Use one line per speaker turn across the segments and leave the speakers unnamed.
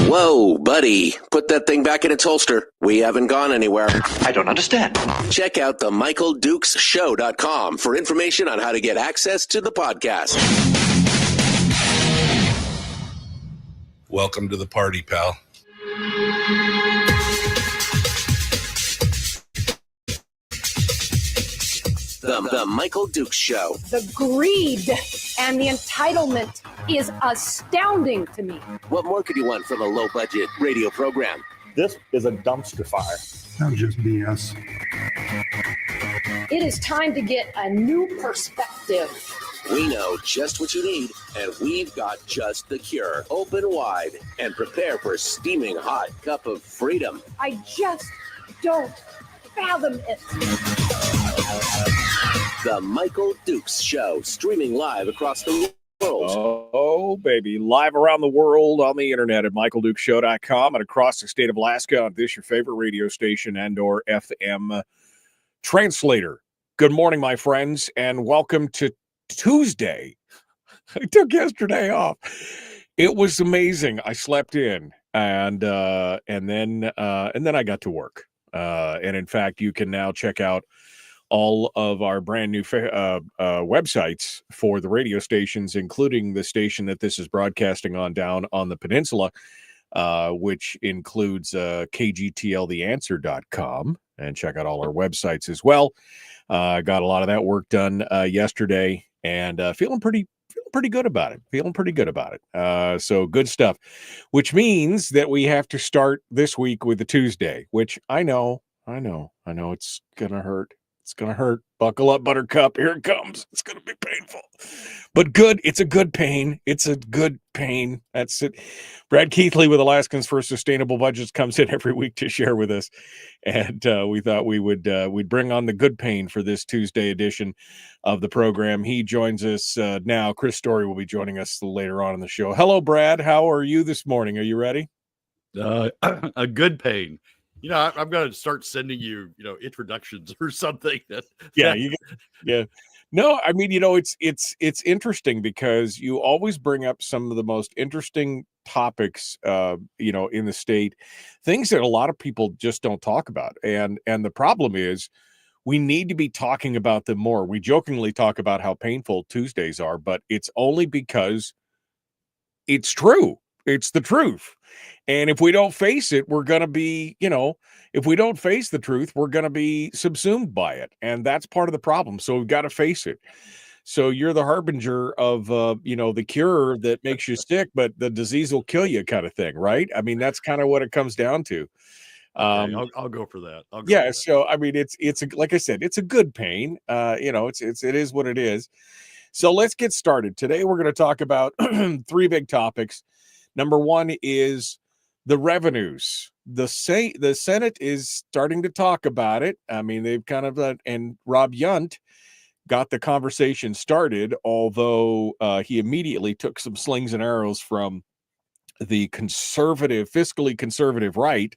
Whoa, buddy. Put that thing back in its holster. We haven't gone anywhere.
I don't understand.
Check out the MichaelDukesShow.com for information on how to get access to the podcast.
Welcome to the party, pal.
The Michael Dukes Show.
The greed and the entitlement is astounding to me.
What more could you want from a low-budget radio program?
This is a dumpster fire.
That was just BS.
It is time to get a new perspective.
We know just what you need, and we've got just the cure. Open wide and prepare for a steaming hot cup of freedom.
I just don't fathom it.
The Michael Dukes Show, streaming live across the world.
Oh, baby. Live around the world on the internet at MichaelDukesShow.com and across the state of Alaska on this, your favorite radio station and or FM translator. Good morning, my friends, and welcome to Tuesday. I took yesterday off. It was amazing. I slept in and then I got to work. And in fact, you can now check out all of our brand new websites for the radio stations, including the station that this is broadcasting on down on the peninsula, which includes kgtltheanswer.com, and check out all our websites as well. Got a lot of that work done yesterday, and feeling pretty good about it. So good stuff, which means that we have to start this week with the Tuesday, which I know it's gonna hurt. It's going to hurt. Buckle up, Buttercup. Here it comes. It's going to be painful. But good. It's a good pain. That's it. Brad Keithley with Alaskans for Sustainable Budgets comes in every week to share with us. And we thought we'd bring on the good pain for this Tuesday edition of the program. He joins us now. Chris Story will be joining us later on in the show. Hello, Brad. How are you this morning? Are you ready?
A good pain. I'm going to start sending you, introductions or something.
Yeah. No, I mean, it's interesting because you always bring up some of the most interesting topics, in the state, things that a lot of people just don't talk about. And the problem is we need to be talking about them more. We jokingly talk about how painful Tuesdays are, but it's only because it's true. It's the truth. And if we don't face it, we're going to be, if we don't face the truth, we're going to be subsumed by it. And that's part of the problem. So we've got to face it. So you're the harbinger of, the cure that makes you sick, but the disease will kill you kind of thing, right? I mean, that's kind of what it comes down to.
Okay, I'll go for that.
So, I mean, it's like I said, it's a good pain. It is what it is. So let's get started. Today, we're going to talk about three big topics. Number one is the revenues. The Senate is starting to talk about it. I mean, they've kind of, and Rob Yundt got the conversation started, although he immediately took some slings and arrows from the fiscally conservative right,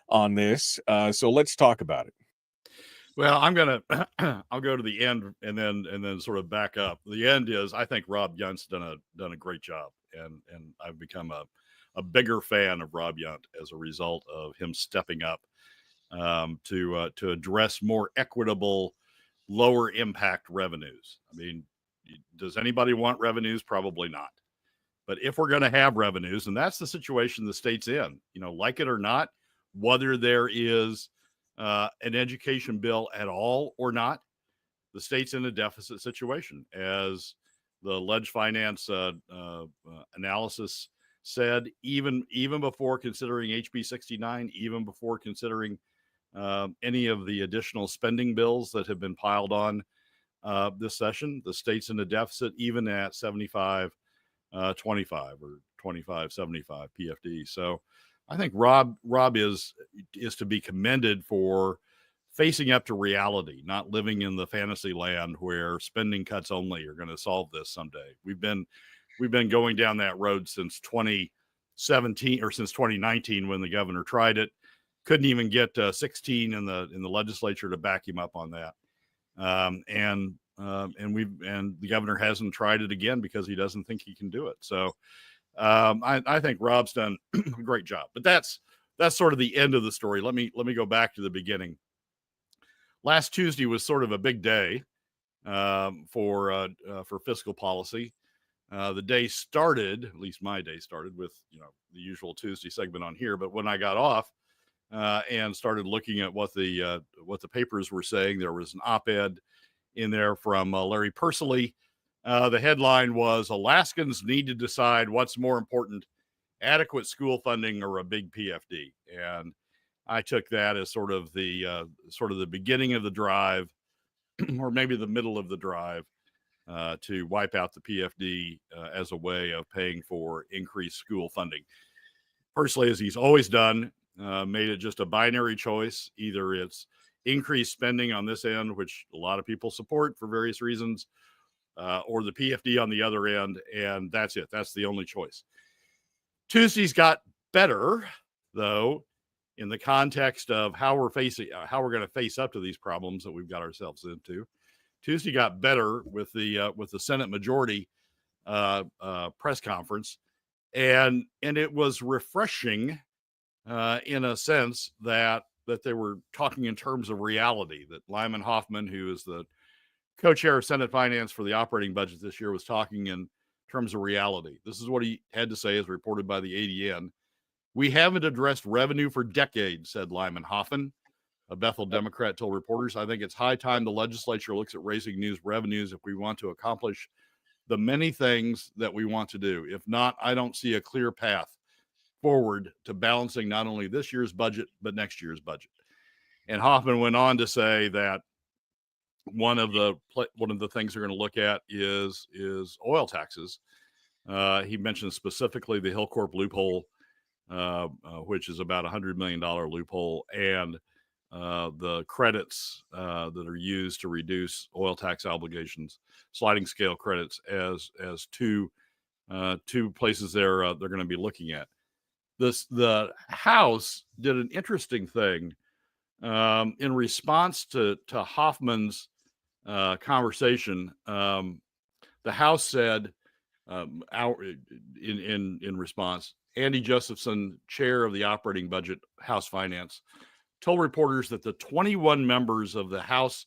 on this. So let's talk about it.
Well, I'll go to the end and then sort of back up. The end is I think Rob Yundt's done a great job, and I've become a bigger fan of Rob Yundt as a result of him stepping up to address more equitable, lower impact revenues. I mean, does anybody want revenues? Probably not. But if we're going to have revenues, and that's the situation the state's in, like it or not, whether there is an education bill at all or not, the state's in a deficit situation. As the Ledge Finance analysis said, even before considering HB 69, even before considering any of the additional spending bills that have been piled on this session, the state's in a deficit, even at 75-25 or 25-75 PFD. So I think Rob is to be commended for facing up to reality, not living in the fantasy land where spending cuts only are going to solve this someday. We've been going down that road since 2017 or since 2019 when the governor tried it. Couldn't even get 16 in the legislature to back him up on that. And the governor hasn't tried it again because he doesn't think he can do it. So I think Rob's done a great job, but that's sort of the end of the story. Let me go back to the beginning. Last Tuesday was sort of a big day for fiscal policy. The day started, at least my day started, with the usual Tuesday segment on here. But when I got off and started looking at what the papers were saying, there was an op-ed in there from Larry Pursley. The headline was "Alaskans need to decide what's more important: adequate school funding or a big PFD." And I took that as sort of the beginning of the drive, or maybe the middle of the drive, to wipe out the PFD as a way of paying for increased school funding. Personally, as he's always done, made it just a binary choice. Either it's increased spending on this end, which a lot of people support for various reasons, or the PFD on the other end, and that's it. That's the only choice. Tuesday's got better, though, in the context of how we're going to face up to these problems that we've got ourselves into. Tuesday got better with the Senate majority press conference, and it was refreshing in a sense that they were talking in terms of reality. That Lyman Hoffman, who is the co-chair of Senate Finance for the operating budget this year, was talking in terms of reality. This is what he had to say as reported by the ADN. "We haven't addressed revenue for decades," said Lyman Hoffman, a Bethel Democrat, told reporters. "I think it's high time the legislature looks at raising news revenues if we want to accomplish the many things that we want to do. If not, I don't see a clear path forward to balancing not only this year's budget, but next year's budget." And Hoffman went on to say that one of the things they're going to look at is oil taxes. He mentioned specifically the Hillcorp loophole, which is about $100 million loophole, and the credits that are used to reduce oil tax obligations, sliding scale credits, as two places they're going to be looking at. The House did an interesting thing in response to Hoffman's conversation. The House said, in response, Andy Josephson, chair of the operating budget, House Finance, told reporters that the 21 members of the House's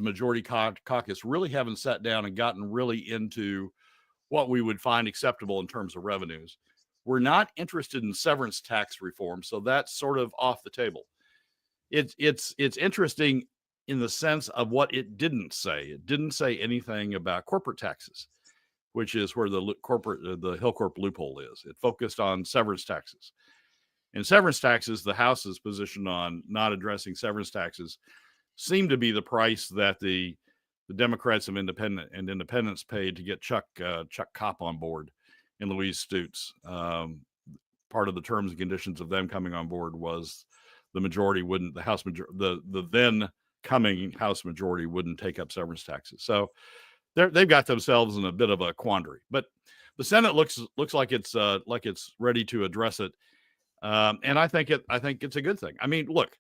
majority caucus really haven't sat down and gotten really into what we would find acceptable in terms of revenues. We're not interested in severance tax reform, so that's sort of off the table. It's interesting in the sense of what it didn't say. It didn't say anything about corporate taxes, which is where the Hillcorp loophole is. It focused on severance taxes. And severance taxes, the House's position on not addressing severance taxes seemed to be the price that the Democrats and independents paid to get Chuck Kopp on board and Louise Stutes. Part of the terms and conditions of them coming on board was the majority wouldn't, the House majority, the then coming House majority wouldn't take up severance taxes. So they've got themselves in a bit of a quandary. But the Senate looks like it's ready to address it. And I think it's a good thing. I mean, look,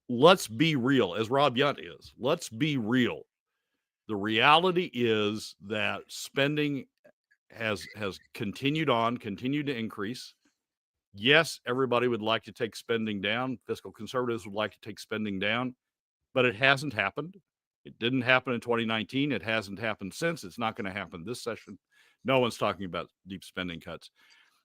let's be real, as Rob Yundt is. Let's be real. The reality is that spending has continued to increase. Yes, everybody would like to take spending down. Fiscal conservatives would like to take spending down, but it hasn't happened. It didn't happen in 2019. It hasn't happened since. It's not going to happen this session. No one's talking about deep spending cuts.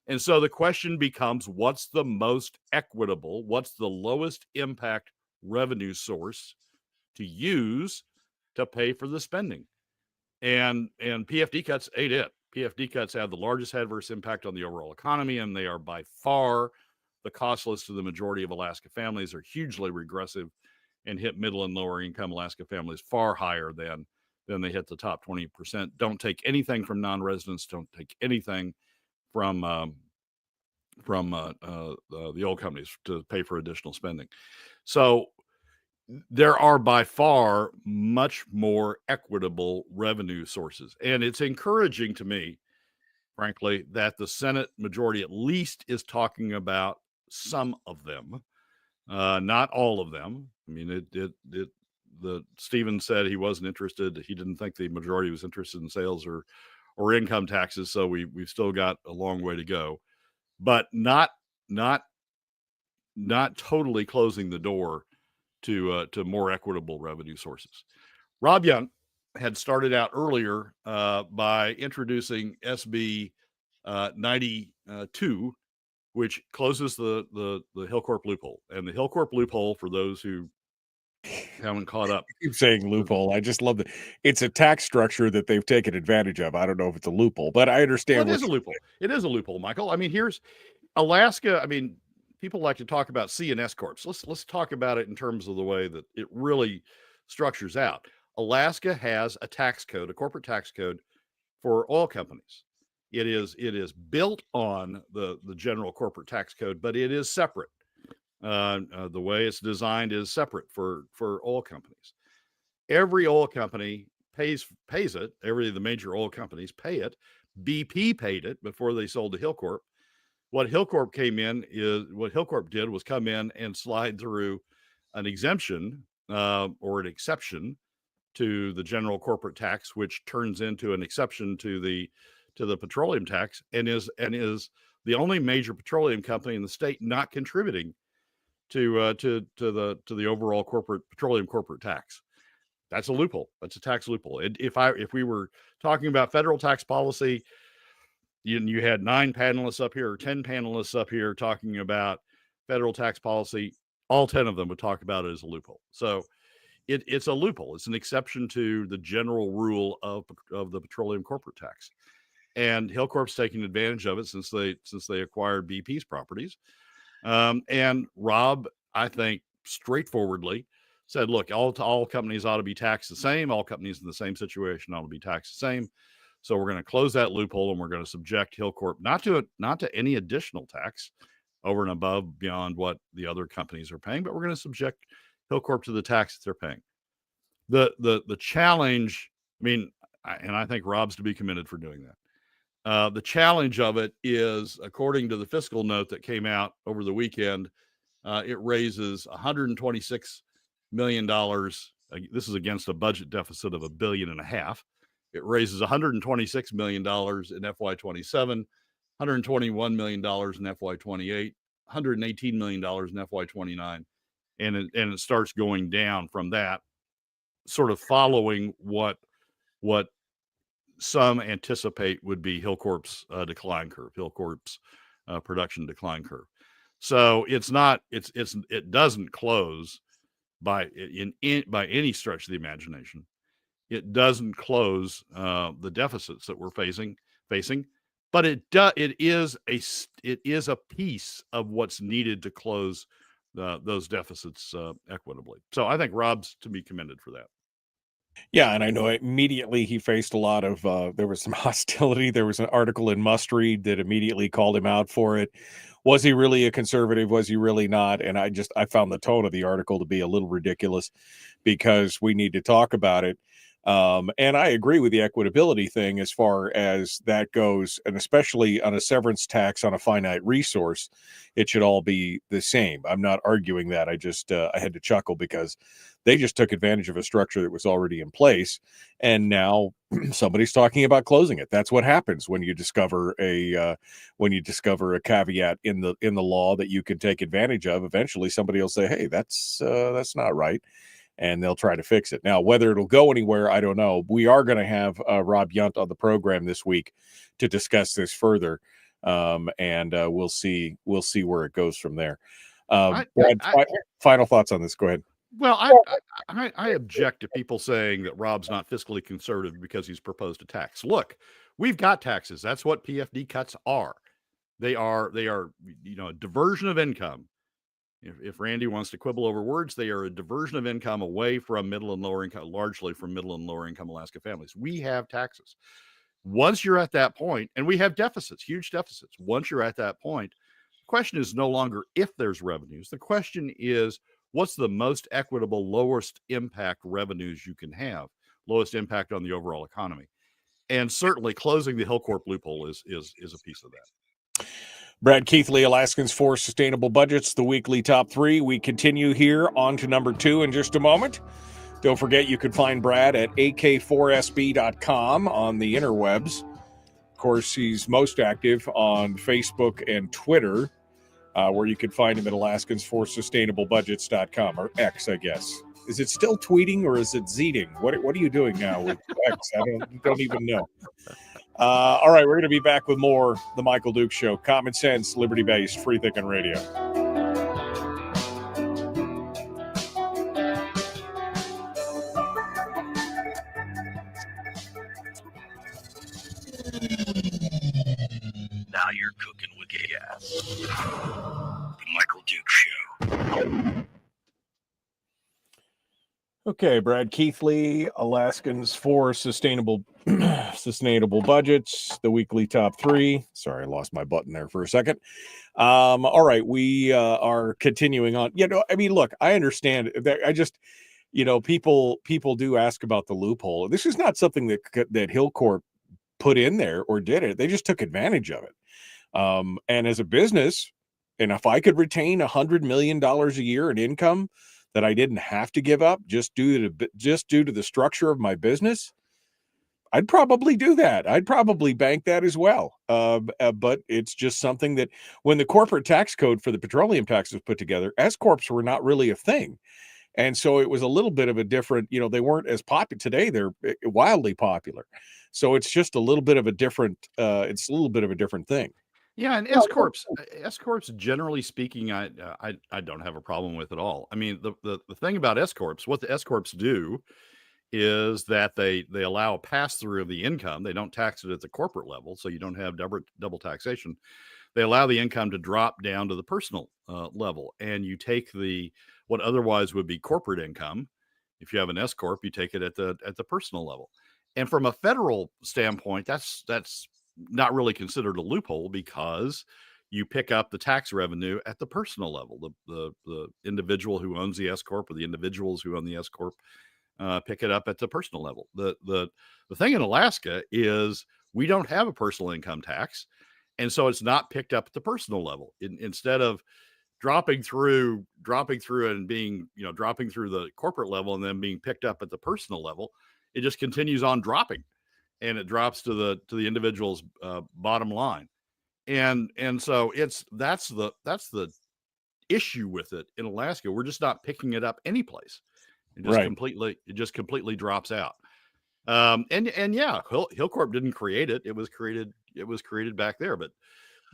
And so the question becomes, what's the most equitable? What's the lowest impact revenue source to use to pay for the spending? And PFD cuts ain't it. PFD cuts have the largest adverse impact on the overall economy, and they are by far the costless to the majority of Alaska families, are hugely regressive and hit middle and lower income Alaska families far higher than they hit the top 20%. Don't take anything from non-residents. Don't take anything from the oil companies to pay for additional spending. So there are by far much more equitable revenue sources. And it's encouraging to me, frankly, that the Senate majority at least is talking about some of them, not all of them. I mean, the Stevens said he wasn't interested. He didn't think the majority was interested in sales or income taxes. So we've still got a long way to go, but not totally closing the door to more equitable revenue sources. Rob Yundt had started out earlier by introducing SB 92, which closes the Hillcorp loophole. And the Hillcorp loophole, for those who haven't caught up,
I keep saying loophole. I just love it. It's a tax structure that they've taken advantage of. I don't know if it's a loophole, but I understand.
Well, it is a loophole. It is a loophole, Michael. I mean, here's Alaska. I mean, people like to talk about C and S corps. Let's talk about it in terms of the way that it really structures out. Alaska has a tax code, a corporate tax code for oil companies. It is built on the general corporate tax code, but it is separate. The way it's designed is separate for oil companies. Every oil company pays it. The major oil companies pay it. BP paid it before they sold to Hillcorp. What Hillcorp did was come in and slide through an exemption or an exception to the general corporate tax, which turns into an exception to the petroleum tax, and is the only major petroleum company in the state not contributing to the overall petroleum corporate tax. That's a loophole. That's a tax loophole. If we were talking about federal tax policy, you had 9 panelists up here or 10 panelists up here talking about federal tax policy, all 10 of them would talk about it as a loophole. So it's a loophole. It's an exception to the general rule of the petroleum corporate tax. And Hillcorp's taking advantage of it since they acquired BP's properties. And Rob, I think, straightforwardly said, look, all companies ought to be taxed the same. All companies in the same situation ought to be taxed the same. So we're going to close that loophole, and we're going to subject Hillcorp not to any additional tax over and above beyond what the other companies are paying, but we're going to subject Hillcorp to the tax that they're paying. The challenge, I mean, and I think Rob's to be commended for doing that. The challenge of it is, according to the fiscal note that came out over the weekend, it raises $126 million. This is against a budget deficit of $1.5 billion. It raises $126 million in FY27, $121 million in FY28, $118 million in FY29, and it starts going down from that, sort of following what some anticipate would be Hillcorp's decline curve, Hillcorp's production decline curve. So it doesn't close by any stretch of the imagination. It doesn't close the deficits that we're facing, but it is a piece of what's needed to close those deficits equitably. So I think Rob's to be commended for that.
Yeah, and I know immediately he faced a lot of, there was some hostility. There was an article in Must Read that immediately called him out for it. Was he really a conservative? Was he really not? And I found the tone of the article to be a little ridiculous, because we need to talk about it. And I agree with the equitability thing as far as that goes, and especially on a severance tax on a finite resource, it should all be the same. I'm not arguing that. I just I had to chuckle because they just took advantage of a structure that was already in place, and now somebody's talking about closing it. That's what happens when you discover a caveat in the law that you can take advantage of. Eventually, somebody will say, "Hey, that's not right." And they'll try to fix it. Now, whether it'll go anywhere, I don't know. We are going to have Rob Yundt on the program this week to discuss this further, and we'll see where it goes from there. Brad, final thoughts on this. Go ahead.
Well, I object to people saying that Rob's not fiscally conservative because he's proposed a tax. Look, we've got taxes. That's what PFD cuts are. They are a diversion of income. If Randy wants to quibble over words, they are a diversion of income away from middle and lower income, largely from middle and lower income Alaska families. We have taxes. Once you're at that point, and we have deficits, huge deficits. Once you're at that point, the question is no longer if there's revenues. The question is, what's the most equitable, lowest impact revenues you can have, lowest impact on the overall economy? And certainly closing the Hillcorp loophole is a piece of that.
Brad Keithley, Alaskans for Sustainable Budgets, the weekly top 3. We continue here on to number 2 in just a moment. Don't forget you can find Brad at ak4sb.com on the interwebs. Of course, he's most active on Facebook and Twitter, where you can find him at alaskansforsustainablebudgets.com, or X, I guess. Is it still tweeting or is it zeeting? What are you doing now with X? I don't even know. All right, we're going to be back with more The Michael Dukes Show. Common sense, liberty-based, free-thinking radio.
Now you're cooking with gas. The Michael Dukes Show.
Okay, Brad Keithley, Alaskans for Sustainable Budgets, the weekly top 3. Sorry, I lost my button there for a second. All right, we are continuing on. Look, I understand that. I just, people do ask about the loophole. This is not something that Hillcorp put in there or did it. They just took advantage of it. And as a business, and if I could retain $100 million a year in income that I didn't have to give up just due to the structure of my business, I'd probably do that. I'd probably bank that as well. But it's just something that when the corporate tax code for the petroleum tax was put together, S corps were not really a thing. And so it was a little bit of a different, they weren't as popular. Today they're wildly popular. So it's just a little bit of a different thing.
Yeah, and S corps, generally speaking, I don't have a problem with at all. I mean, the thing about S corps, what the S corps do is that they allow a pass through of the income. They don't tax it at the corporate level, so you don't have double taxation. They allow the income to drop down to the personal level, and you take what otherwise would be corporate income. If you have an S corp, you take it at the personal level. And from a federal standpoint, that's not really considered a loophole because you pick up the tax revenue at the personal level. The individual who owns the S corp or the individuals who own the S corp pick it up at the personal level. The thing in Alaska is we don't have a personal income tax, and so it's not picked up at the personal level. Instead of dropping through and being dropping through the corporate level and then being picked up at the personal level, it just continues on dropping. And it drops to the individual's bottom line, and so that's the issue with it in Alaska. We're just not picking it up anyplace. It just completely drops out. And yeah, Hillcorp didn't create it. It was created back there, but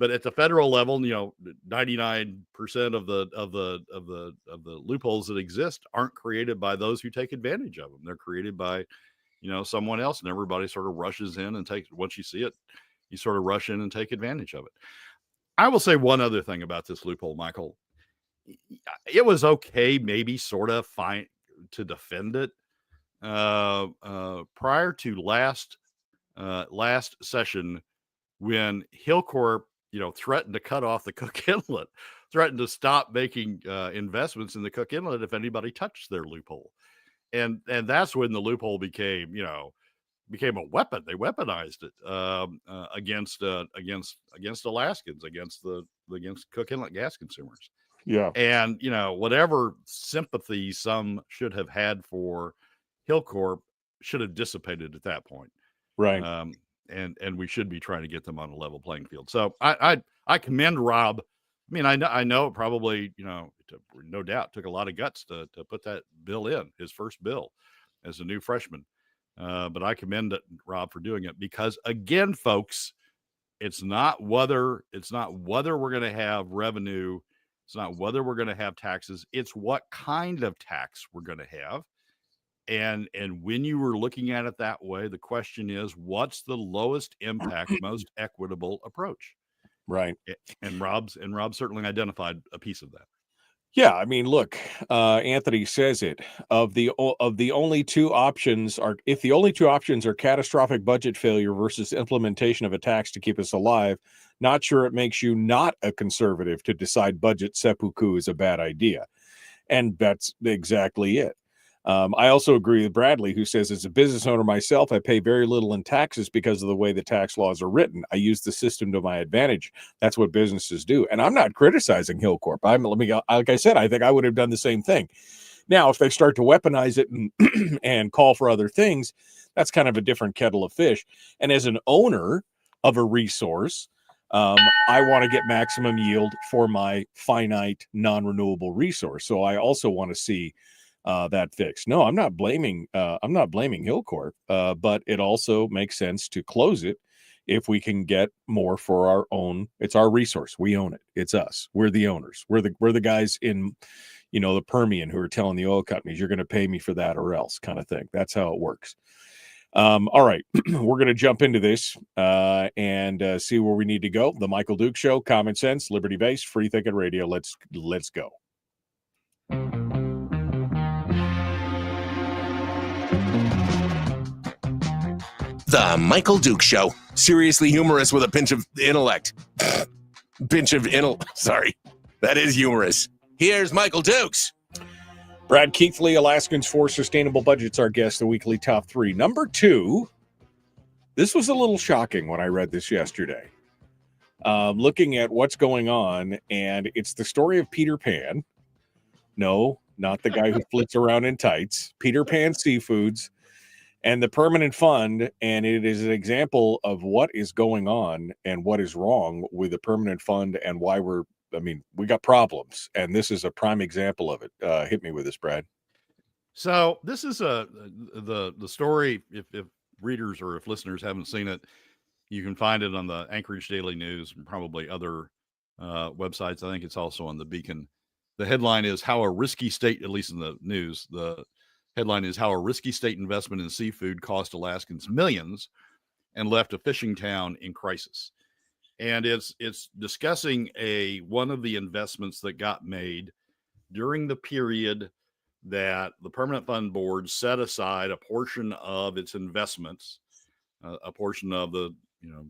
at the federal level, 99% of the loopholes that exist aren't created by those who take advantage of them. They're created by someone else, and everybody sort of rushes in and once you see it, you sort of rush in and take advantage of it. I will say one other thing about this loophole, Michael. It was okay, maybe sort of fine to defend it. Prior to last session, when Hillcorp, threatened to cut off the Cook Inlet, threatened to stop making investments in the Cook Inlet if anybody touched their loophole. and that's when the loophole became a weapon. They weaponized it against Alaskans, against Cook Inlet gas consumers.
Yeah.
And whatever sympathy some should have had for Hillcorp should have dissipated at that point.
Right.
And we should be trying to get them on a level playing field. So I commend Rob. I mean, I know it probably, no doubt took a lot of guts to put that bill in, his first bill as a new freshman. But I commend Rob for doing it, because again, folks, it's not whether we're going to have revenue. It's not whether we're going to have taxes. It's what kind of tax we're going to have. And when you were looking at it that way, the question is, what's the lowest impact, most equitable approach?
Right.
And Rob certainly identified a piece of that.
Yeah, I mean, look, Anthony says it. Of the only two options are, if the only two options are catastrophic budget failure versus implementation of a tax to keep us alive, not sure it makes you not a conservative to decide budget seppuku is a bad idea. And that's exactly it. I also agree with Bradley, who says, as a business owner myself, I pay very little in taxes because of the way the tax laws are written. I use the system to my advantage. That's what businesses do. And I'm not criticizing Hillcorp. Like I said, I think I would have done the same thing. Now, if they start to weaponize it and call for other things, that's kind of a different kettle of fish. And as an owner of a resource, I want to get maximum yield for my finite non-renewable resource. So I also want to see that fixed. No, I'm not blaming Hillcorp, but it also makes sense to close it if we can get more for our own. It's our resource. We own it. It's us. We're the owners. We're the guys in, the Permian who are telling the oil companies, you're going to pay me for that or else, kind of thing. That's how it works. All right, we're going to jump into this and see where we need to go. The Michael Duke Show, common sense, liberty-based, free thinking radio. Let's go.
The Michael Duke Show. Seriously humorous with a pinch of intellect. Sorry. That is humorous. Here's Michael Dukes.
Brad Keithley, Alaskans for Sustainable Budgets, our guest, the weekly top 3. Number 2, this was a little shocking when I read this yesterday. Looking at what's going on, and it's the story of Peter Pan. No, not the guy who flits around in tights. Peter Pan Seafoods and the permanent fund, and it is an example of what is going on and what is wrong with the permanent fund and why we got problems, and this is a prime example of it. Hit me with this, Brad.
So this is the story. If readers or if listeners haven't seen it, you can find it on the Anchorage Daily News and probably other websites. I think it's also on the Beacon. The headline is how a risky state, at least in the news, the headline is how a risky state investment in seafood cost Alaskans millions and left a fishing town in crisis. And it's discussing one of the investments that got made during the period that the Permanent Fund Board set aside a portion of its investments, a portion of the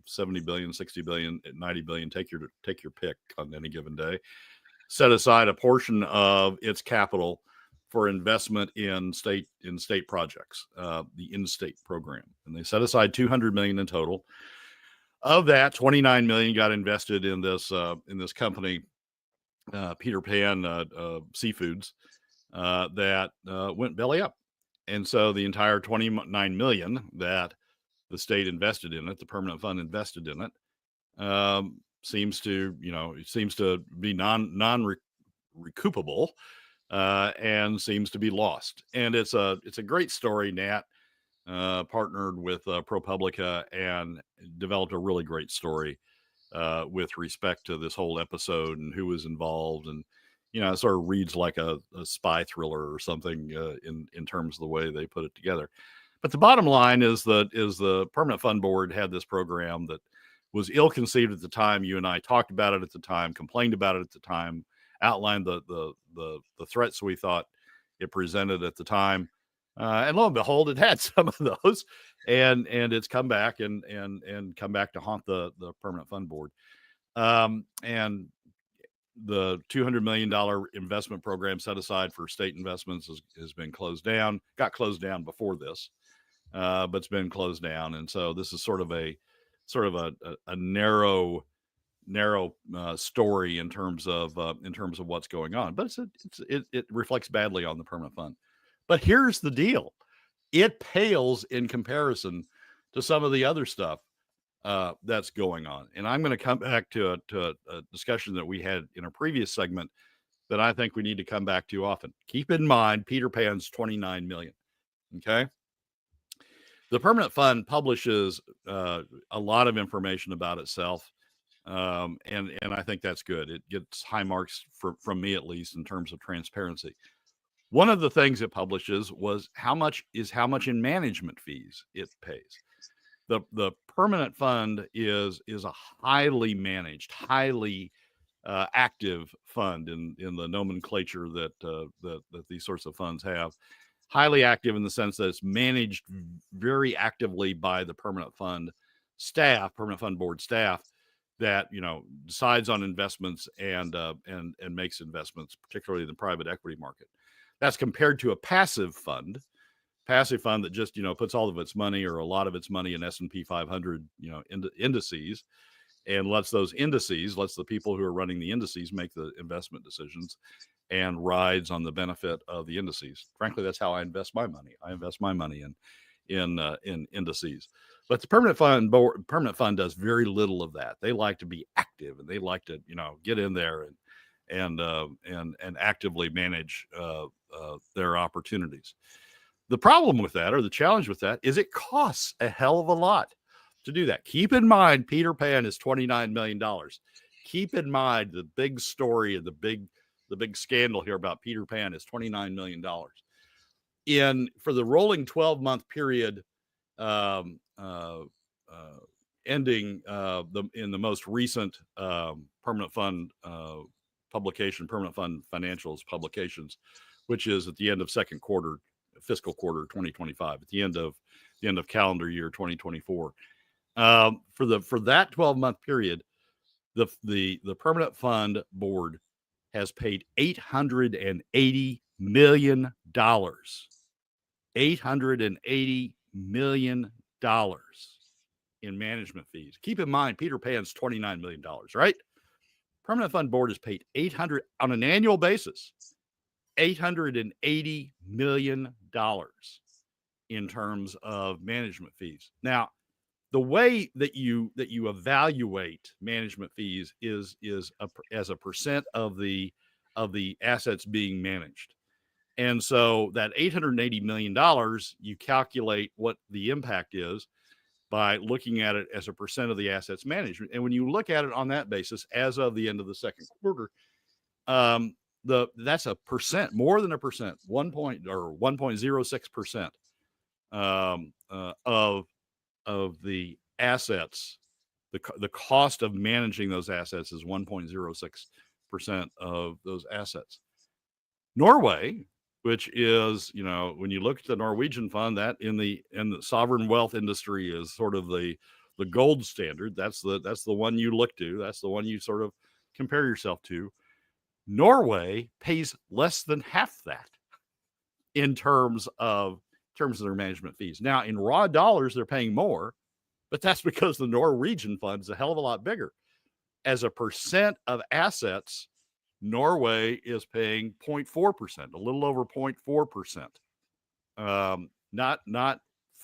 70 billion, 60 billion, 90 billion, take your pick on any given day, set aside a portion of its capital for investment in state projects, the in-state program. And they set aside $200 million in total. Of that, $29 million got invested in this company, Peter Pan Seafoods, that went belly up. And so the entire $29 million that the state invested in it, the permanent fund invested in it, seems to be non-recoupable. And seems to be lost. And it's a great story. Nat partnered with ProPublica and developed a really great story with respect to this whole episode and who was involved. And it sort of reads like a spy thriller or something in terms of the way they put it together. But the bottom line is the Permanent Fund Board had this program that was ill-conceived at the time. You and I talked about it at the time, complained about it at the time, outlined the threats we thought it presented at the time, and lo and behold, it had some of those, and it's come back and come back to haunt the Permanent Fund Board. And the $200 million investment program set aside for state investments has been closed down. Got closed down before this, but it's been closed down, and so this is sort of a narrow story in terms of what's going on. But it reflects badly on the permanent fund. But here's the deal: it pales in comparison to some of the other stuff that's going on. And I'm going to come back to a discussion that we had in a previous segment that I think we need to come back to often. Keep in mind, Peter Pan's 29 million. Okay. The permanent fund publishes a lot of information about itself. And I think that's good. It gets high marks from me, at least, in terms of transparency. One of the things it publishes was how much in management fees it pays. The permanent fund is a highly managed, highly active fund in the nomenclature that these sorts of funds have. Highly active in the sense that it's managed very actively by the permanent fund board staff that decides on investments and makes investments, particularly in the private equity market. That's compared to a passive fund that just puts all of its money or a lot of its money in S&P 500 indices, and lets the people who are running the indices make the investment decisions and rides on the benefit of the indices. Frankly, that's how I invest my money. I invest my money in indices. But the permanent fund does very little of that. They like to be active, and they like to get in there and actively manage their opportunities. The problem with that, or the challenge with that, is it costs a hell of a lot to do that. Keep in mind, Peter Pan is $29 million. Keep in mind the big story and the big scandal here about Peter Pan is $29 million. For the rolling 12-month period ending in the most recent permanent fund publication, permanent fund financials publications, which is at the end of fiscal quarter 2025, at the end of calendar year 2024. For that 12-month period, the permanent fund board has paid $880 million. $880 million in management fees. Keep in mind, Peter Pan's $29 million, right? Permanent fund board has paid on an annual basis, $880 million in terms of management fees. Now, the way that you evaluate management fees is as a percent of the assets being managed. And so that $880 million, you calculate what the impact is by looking at it as a percent of the assets managed. And when you look at it on that basis, as of the end of the second quarter, that's a percent, more than a percent, 1.06% of the assets. The cost of managing those assets is 1.06% of those assets. Norway, which is, when you look at the Norwegian fund, that in the sovereign wealth industry is sort of the gold standard. That's the one you look to. That's the one you sort of compare yourself to. Norway pays less than half that in terms of their management fees. Now, in raw dollars, they're paying more, but that's because the Norwegian fund is a hell of a lot bigger. As a percent of assets, Norway is paying 0.4%, a little over 0.4%. Not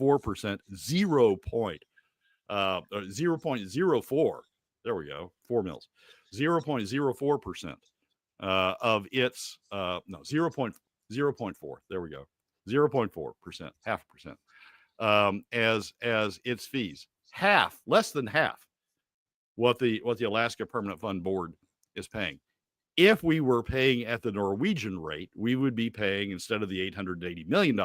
4%, 0.04. There we go, 4 mils. 0.04% of its 0.4. There we go. 0.4%, half a percent. As its fees. Less than half what the Alaska Permanent Fund Board is paying. If we were paying at the Norwegian rate, we would be paying, instead of the $880 million,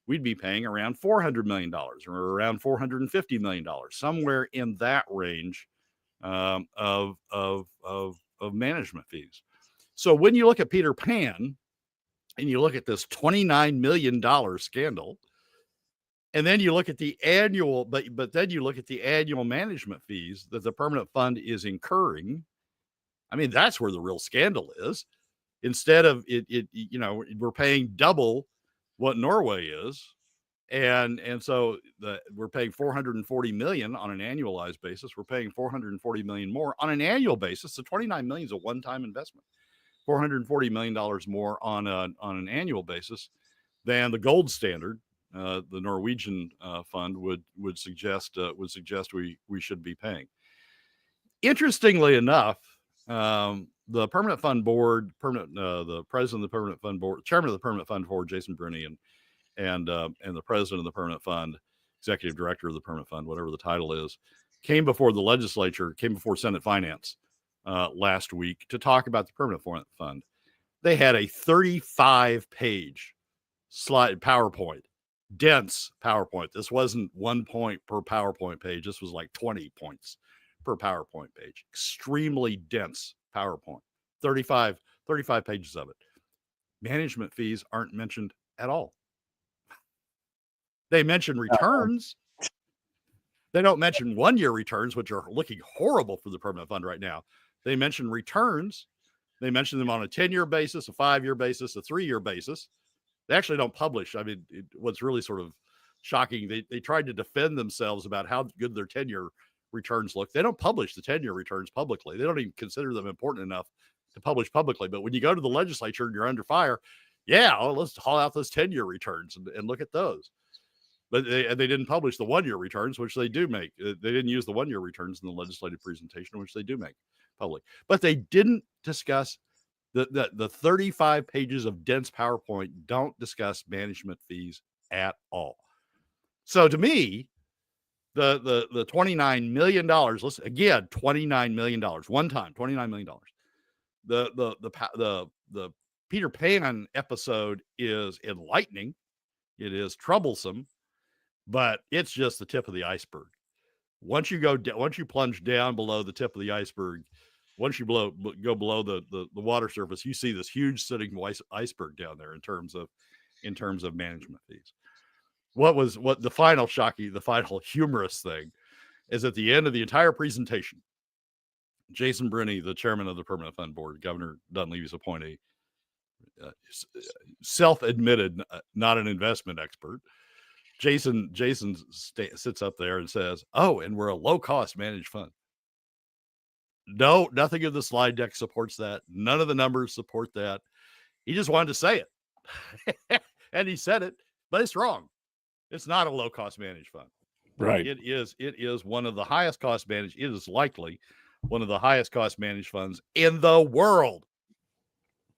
we'd be paying around $400 million or around $450 million, somewhere in that range of management fees. So when you look at Peter Pan and you look at this $29 million scandal, and then you look at the annual, but then you look at the annual management fees that the permanent fund is incurring, I mean, that's where the real scandal is. Instead of it, we're paying double what Norway is. And so we're paying 440 million on an annualized basis. We're paying 440 million more on an annual basis. So 29 million is a one-time investment. $440 million more on an annual basis than the gold standard, the Norwegian fund would suggest we should be paying. Interestingly enough, the permanent fund board, the president of the permanent fund board, chairman of the permanent fund board, Jason Bruni, and the president of the permanent fund, executive director of the permanent fund, whatever the title is, came before the legislature, came before Senate Finance last week to talk about the permanent fund. They had a 35-page slide PowerPoint, dense PowerPoint. This wasn't 1 point per PowerPoint page. This was like 20 points per PowerPoint page. Extremely dense PowerPoint. 35 pages of it. Management fees aren't mentioned at all. They mention returns. They don't mention 1-year returns, which are looking horrible for the permanent fund right now. They mention returns. They mention them on a 10-year basis, a 5-year basis, a 3-year basis. They actually don't publish. I mean, what's really sort of shocking, they tried to defend themselves about how good their 10-year returns look. They don't publish the 10-year returns publicly. They don't even consider them important enough to publish publicly. But when you go to the legislature and you're under fire, let's haul out those 10-year returns and look at those. But they didn't publish the 1-year returns, which they do make. They didn't use the 1-year returns in the legislative presentation, which they do make public. But they didn't discuss the 35 pages of dense PowerPoint don't discuss management fees at all. So to me, the $29 million, listen again, $29 million, one time, $29 million. The Peter Pan episode is enlightening. It is troublesome, but it's just the tip of the iceberg. Once you plunge down below the tip of the iceberg, once you go below the water surface, you see this huge sitting iceberg down there in terms of management fees. What the final humorous thing is at the end of the entire presentation, Jason Bruni, the chairman of the permanent fund board, Governor Dunleavy's appointee, self-admitted not an investment expert, Jason sits up there and says, "Oh, and we're a low-cost managed fund." No, nothing in the slide deck supports that. None of the numbers support that. He just wanted to say it. And he said it, but it's wrong. It's not a low-cost managed fund.
Right.
It is one of the highest cost managed. It is likely one of the highest cost managed funds in the world.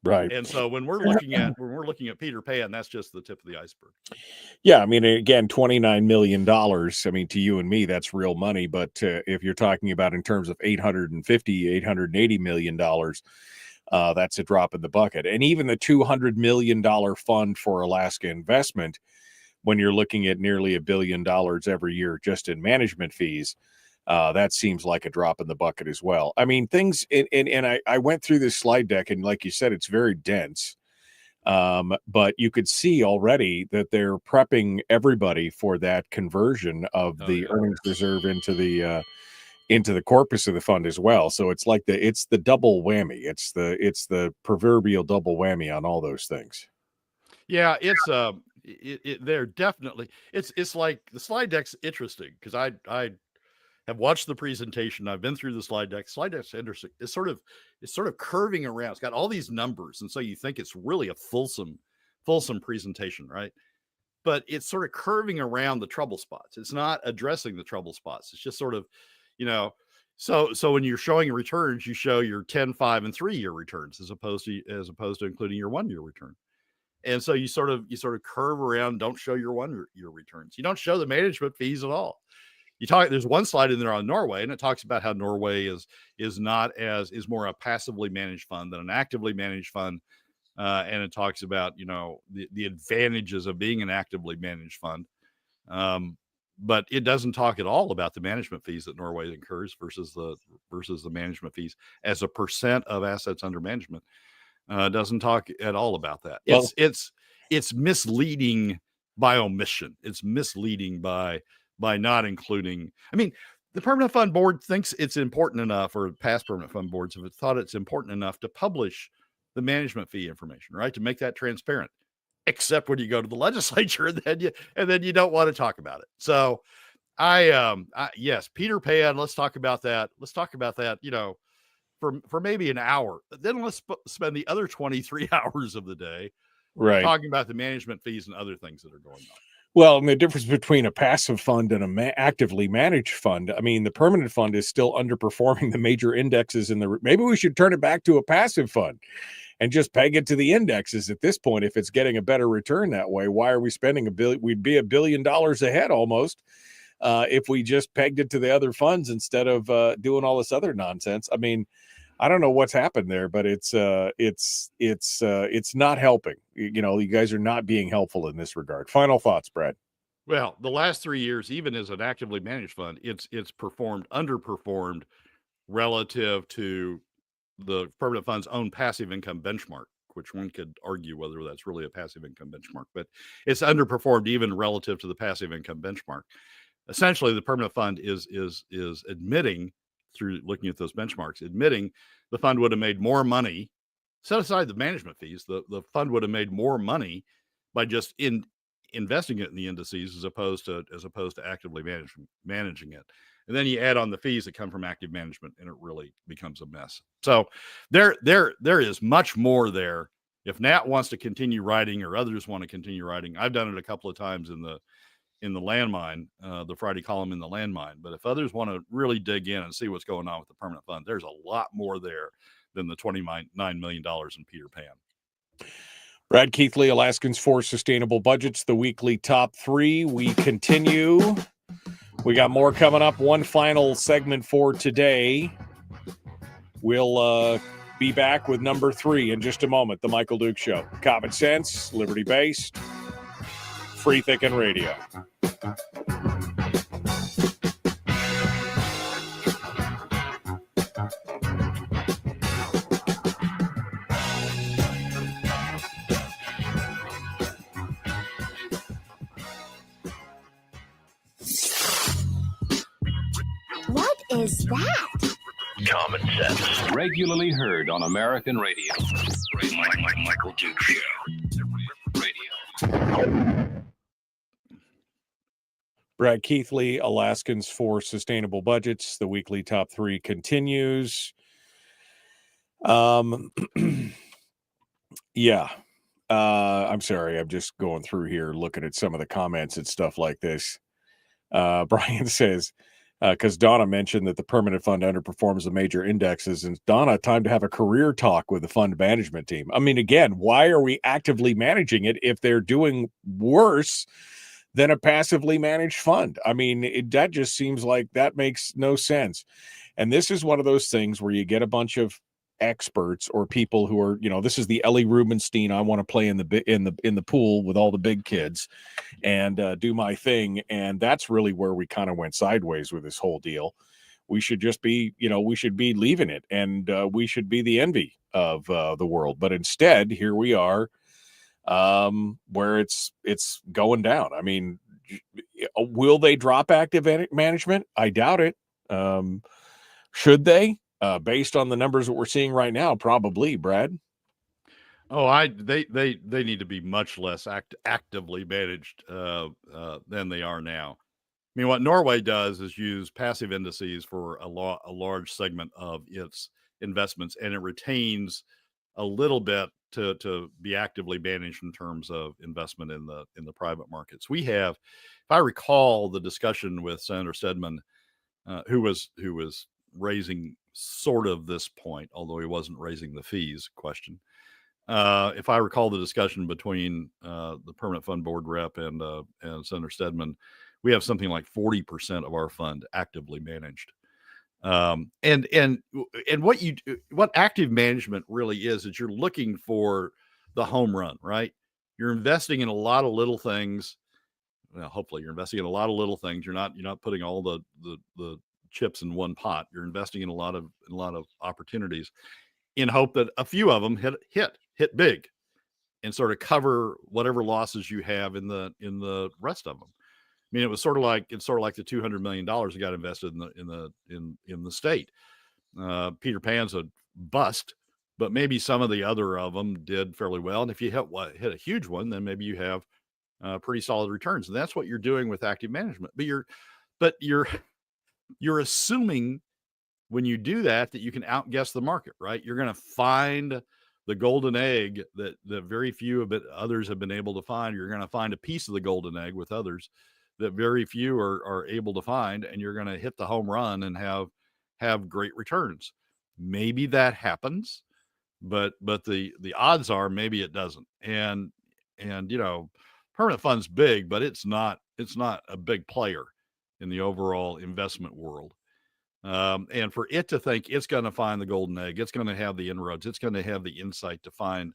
Right.
And so when we're looking at Peter Pan, that's just the tip of the iceberg.
Yeah, I mean, again, $29 million. I mean, to you and me, that's real money. But if you're talking about in terms of $880 million, that's a drop in the bucket. And even the $200 million fund for Alaska investment, when you're looking at nearly $1 billion every year just in management fees, that seems like a drop in the bucket as well. I mean, things, and I went through this slide deck, and like you said, it's very dense. But you could see already that they're prepping everybody for that conversion of the earnings reserve into the corpus of the fund as well. So it's like it's the double whammy. It's the proverbial double whammy on all those things.
Yeah, it's they're definitely it's like the slide deck's interesting because I have watched the presentation. I've been through the slide deck. Slide deck's interesting. It's sort of curving around. It's got all these numbers, and so you think it's really a fulsome presentation, right? But it's sort of curving around the trouble spots. It's not addressing the trouble spots. It's just sort of, so when you're showing returns, you show your 10, 5, and 3-year returns as opposed to including your 1-year return. And so you sort of curve around. Don't show your 1-year returns. You don't show the management fees at all. There's one slide in there on Norway, and it talks about how Norway is more a passively managed fund than an actively managed fund. And it talks about, the advantages of being an actively managed fund. But it doesn't talk at all about the management fees that Norway incurs versus the management fees as a percent of assets under management. Doesn't talk at all about that. It's misleading by omission. It's misleading by not including. I mean, the permanent fund board thinks it's important enough, or past permanent fund boards have thought it's important enough to publish the management fee information, right? To make that transparent, except when you go to the legislature and then you don't want to talk about it. So yes, Peter Pan, let's talk about that. Let's talk about that, for maybe an hour. Then let's spend the other 23 hours of the day talking about the management fees and other things that are going on.
Well, and the difference between a passive fund and a actively managed fund, I mean, the permanent fund is still underperforming the major indexes maybe we should turn it back to a passive fund and just peg it to the indexes at this point. If it's getting a better return that way, why are we spending we'd be $1 billion ahead almost if we just pegged it to the other funds instead of doing all this other nonsense. I mean, I don't know what's happened there, but it's not helping. You guys are not being helpful in this regard. Final thoughts, Brad.
Well, the last 3 years, even as an actively managed fund, it's underperformed relative to the permanent fund's own passive income benchmark, which one could argue whether that's really a passive income benchmark, but it's underperformed even relative to the passive income benchmark. Essentially, the permanent fund is admitting, through looking at those benchmarks, admitting the fund would have made more money, set aside the management fees, the fund would have made more money by just investing it in the indices as opposed to actively managing it. And then you add on the fees that come from active management, and it really becomes a mess. So there is much more there. If Nat wants to continue writing, or others want to continue writing, I've done it a couple of times in the landmine, the Friday column in the landmine. But if others want to really dig in and see what's going on with the permanent fund, there's a lot more there than the $29 million in Peter Pan.
Brad Keithley, Alaskans for Sustainable Budgets, the weekly top 3. We continue. We got more coming up. One final segment for today. We'll be back with number 3 in just a moment. The Michael Duke Show. Common sense, liberty-based, free thinking radio.
What is that?
Common sense. Regularly heard on American radio. Michael Duke Show. Radio.
Brad Keithley, Alaskans for Sustainable Budgets. The weekly top 3 continues. Yeah. I'm sorry. I'm just going through here, looking at some of the comments and stuff like this. Brian says, because Donna mentioned that the permanent fund underperforms the major indexes. And Donna, time to have a career talk with the fund management team. I mean, again, why are we actively managing it if they're doing worse than a passively managed fund? I mean, that just seems like that makes no sense. And this is one of those things where you get a bunch of experts or people who are, this is the Ellie Rubenstein, I want to play in the pool with all the big kids and do my thing. And that's really where we kind of went sideways with this whole deal. We should just be, we should be leaving it, and we should be the envy of the world. But instead, here we are, where it's going down. I mean, will they drop active management? I doubt it. Should they? Based on the numbers that we're seeing right now, probably, Brad.
Oh, they need to be much less actively managed than they are now. I mean, what Norway does is use passive indices for a large segment of its investments, and it retains a little bit to be actively managed in terms of investment in the private markets. We have, if I recall, the discussion with Senator Stedman, who was raising sort of this point, although he wasn't raising the fees question. If I recall the discussion between the permanent fund board rep and Senator Stedman, we have something like 40% of our fund actively managed. And what active management really is you're looking for the home run, right? You're investing in a lot of little things. Well, hopefully you're investing in a lot of little things. You're not putting all the chips in one pot. You're investing in a lot of opportunities in hope that a few of them hit big and sort of cover whatever losses you have in the rest of them. I mean, it's sort of like the $200 million that got invested in the state. Peter Pan's a bust, but maybe some of the other of them did fairly well. And if you hit a huge one, then maybe you have pretty solid returns. And that's what you're doing with active management. But you're assuming when you do that you can outguess the market, right? You're going to find the golden egg that very few others have been able to find. You're going to find a piece of the golden egg with others that very few are able to find, and you're going to hit the home run and have great returns. Maybe that happens, but the odds are maybe it doesn't. And permanent fund's big, but it's not a big player in the overall investment world. And for it to think it's going to find the golden egg, it's going to have the inroads, it's going to have the insight to find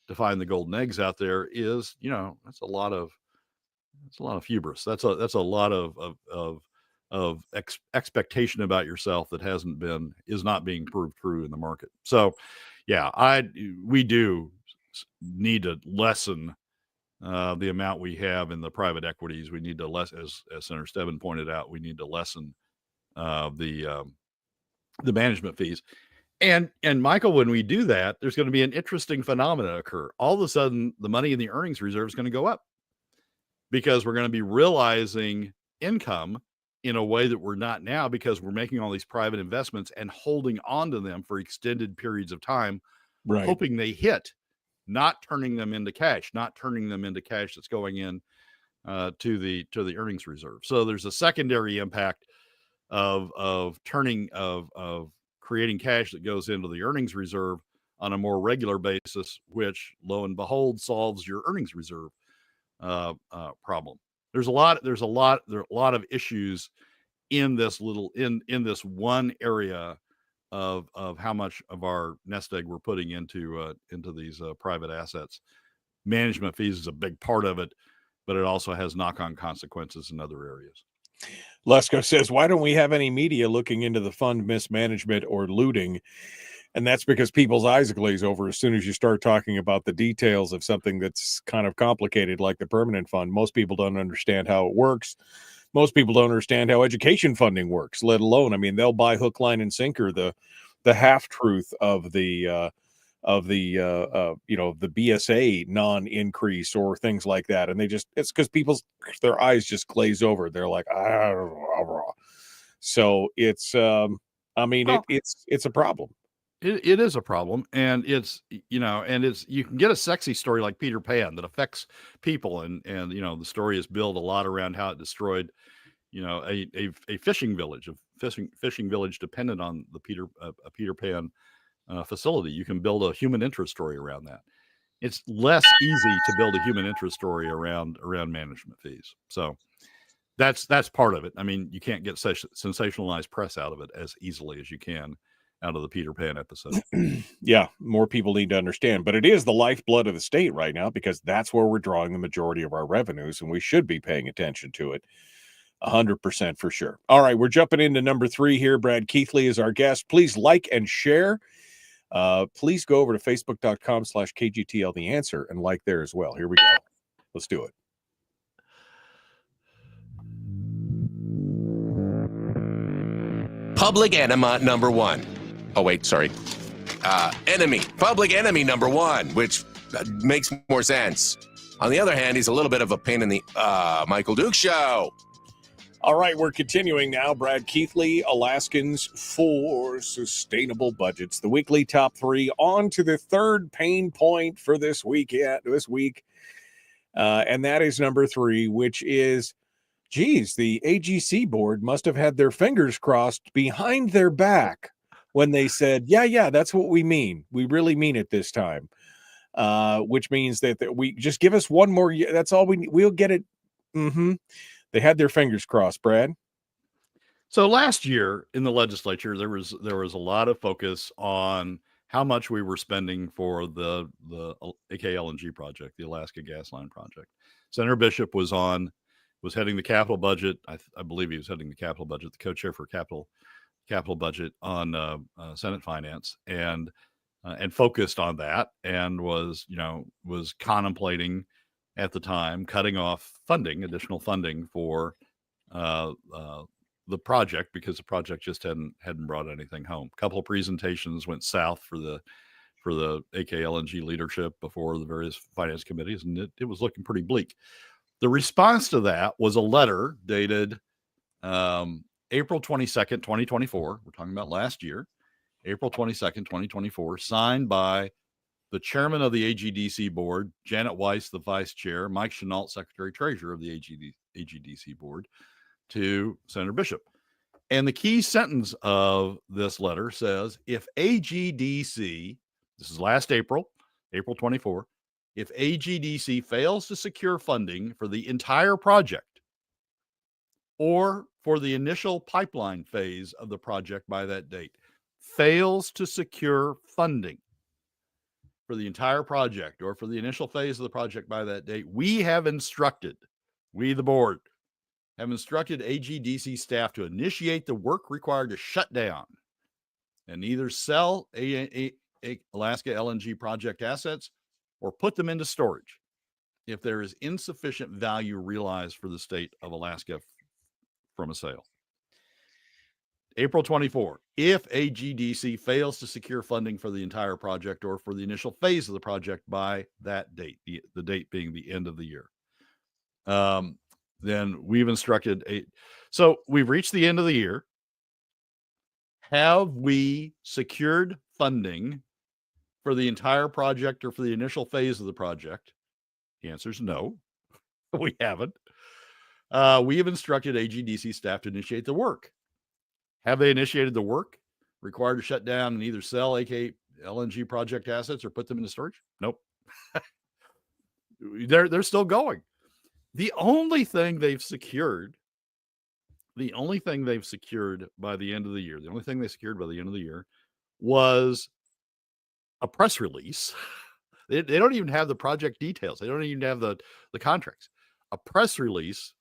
the golden eggs out there is, that's a lot of hubris. That's a lot of expectation about yourself that is not being proved true in the market. So yeah, we do need to lessen the amount we have in the private equities. We need to as Senator Stebbin pointed out, we need to lessen the management fees. And Michael, when we do that, there's going to be an interesting phenomena occur. All of a sudden, the money in the earnings reserve is going to go up because we're going to be realizing income in a way that we're not now, because we're making all these private investments and holding on to them for extended periods of time,
Right.
hoping they hit, not turning them into cash that's going in to the earnings reserve. So there's a secondary impact of creating cash that goes into the earnings reserve on a more regular basis, which lo and behold solves your earnings reserve problem. There's a lot of issues in this in this one area of how much of our nest egg we're putting into these private assets. Management fees is a big part of it, but it also has knock-on consequences in other areas.
Lesko says, why don't we have any media looking into the fund mismanagement or looting? And that's because people's eyes glaze over as soon as you start talking about the details of something that's kind of complicated, like the permanent fund. Most people don't understand how it works. Most people don't understand how education funding works, let alone, I mean, they'll buy hook, line, and sinker the half-truth of the BSA non-increase or things like that. And it's because their eyes just glaze over. They're like, so it's a problem.
It is a problem. And you can get a sexy story like Peter Pan that affects people. And the story is built a lot around how it destroyed, a fishing village, dependent on the Peter Pan facility. You can build a human interest story around that. It's less easy to build a human interest story around management fees. So that's part of it. I mean, you can't get such sensationalized press out of it as easily as you can out of the Peter Pan episode.
Yeah, more people need to understand, but it is the lifeblood of the state right now, because that's where we're drawing the majority of our revenues, and we should be paying attention to it. 100% for sure. All right, we're jumping into number 3 here. Brad Keithley is our guest. Please like and share. Please go over to facebook.com/KGTL The Answer and like there as well. Here we go. Let's do it.
Public enema number 1. Oh, wait, sorry. Public enemy number 1, which makes more sense. On the other hand, he's a little bit of a pain in the Michael Duke Show.
All right, we're continuing now. Brad Keithley, Alaskans for Sustainable Budgets. The weekly top 3. On to the third pain point for this week. And that is number 3, which is, the AGC board must have had their fingers crossed behind their back when they said, yeah, that's what we mean. We really mean it this time. Which means that we just give us one more year. That's all we need. We'll get it. They had their fingers crossed, Brad.
So last year in the legislature, there was a lot of focus on how much we were spending for the AKLNG project, the Alaska Gas Line project. Senator Bishop was heading the capital budget. I believe he was heading the capital budget, the co-chair for capital budget on Senate Finance, and focused on that, and was contemplating at the time cutting off additional funding for the project, because the project just hadn't brought anything home. A couple of presentations went south for the AK LNG leadership before the various finance committees, and it was looking pretty bleak. The response to that was a letter dated April 22nd, 2024. We're talking about last year, April 22nd, 2024, signed by the chairman of the AGDC board, Janet Weiss, the vice chair, Mike Chenault, secretary treasurer of the AGDC board, to Senator Bishop. And the key sentence of this letter says, if AGDC, this is last April 24, if AGDC fails to secure funding for the entire project or for the initial pipeline phase of the project by that date, fails to secure funding for the entire project or for the initial phase of the project by that date, we, the board, have instructed AGDC staff to initiate the work required to shut down and either sell Alaska LNG project assets or put them into storage if there is insufficient value realized for the state of Alaska from a sale. April 24, if AGDC fails to secure funding for the entire project or for the initial phase of the project by that date, the date being the end of the year, then we've instructed so we've reached the end of the year. Have we secured funding for the entire project or for the initial phase of the project? The answer is no, we haven't. We have instructed AGDC staff to initiate the work. Have they initiated the work required to shut down and either sell AK LNG project assets or put them into storage? Nope. They're still going. The only thing they've secured by the end of the year, was a press release. They don't even have the project details. They don't even have the contracts. A press release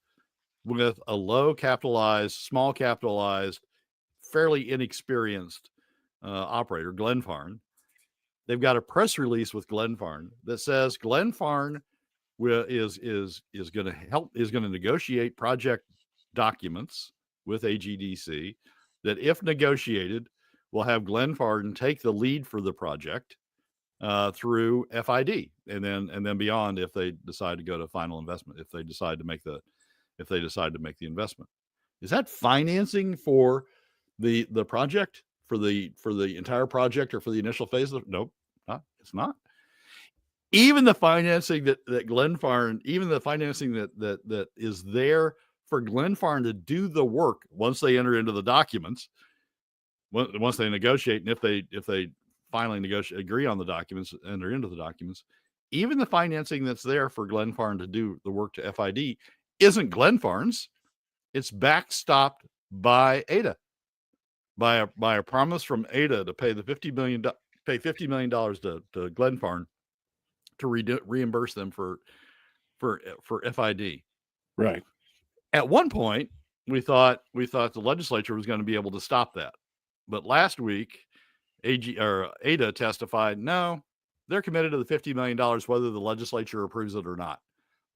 with a small capitalized, fairly inexperienced operator, Glenfarne. They've got a press release with Glenfarne that says Glenfarne is going to negotiate project documents with AGDC that, if negotiated, will have Glenfarne take the lead for the project through FID and then beyond if they decide to go to final investment, if they decide to make the investment. Is that financing for the project, for the entire project or for the initial phase? Nope, it's not. Even the financing that Glenfarne, even the financing that is there for Glenfarne to do the work once they enter into the documents, once they negotiate, and if they finally agree on the documents, enter into the documents, even the financing that's there for Glenfarne to do the work to FID isn't Glenfarne's. It's backstopped by ADA, by a promise from ADA to pay $50 million to Glenfarne to reimburse them for FID.
Right.
At one point, we thought the legislature was going to be able to stop that, but last week, ADA testified, no, they're committed to the $50 million whether the legislature approves it or not.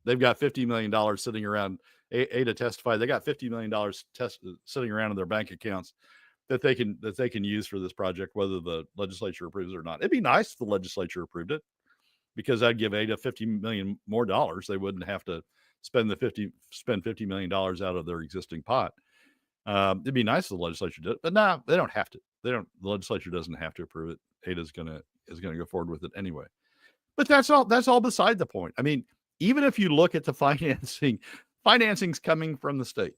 They've got $50 million sitting around. ADA testified they got $50 million sitting around in their bank accounts that they can use for this project, whether the legislature approves it or not. It'd be nice if the legislature approved it, because that'd give ADA $50 million more dollars. They wouldn't have to spend $50 million out of their existing pot. It'd be nice if the legislature did, but no, they don't have to. The legislature doesn't have to approve it. ADA is gonna go forward with it anyway. But that's all beside the point. I mean, even if you look at the financing's coming from the state.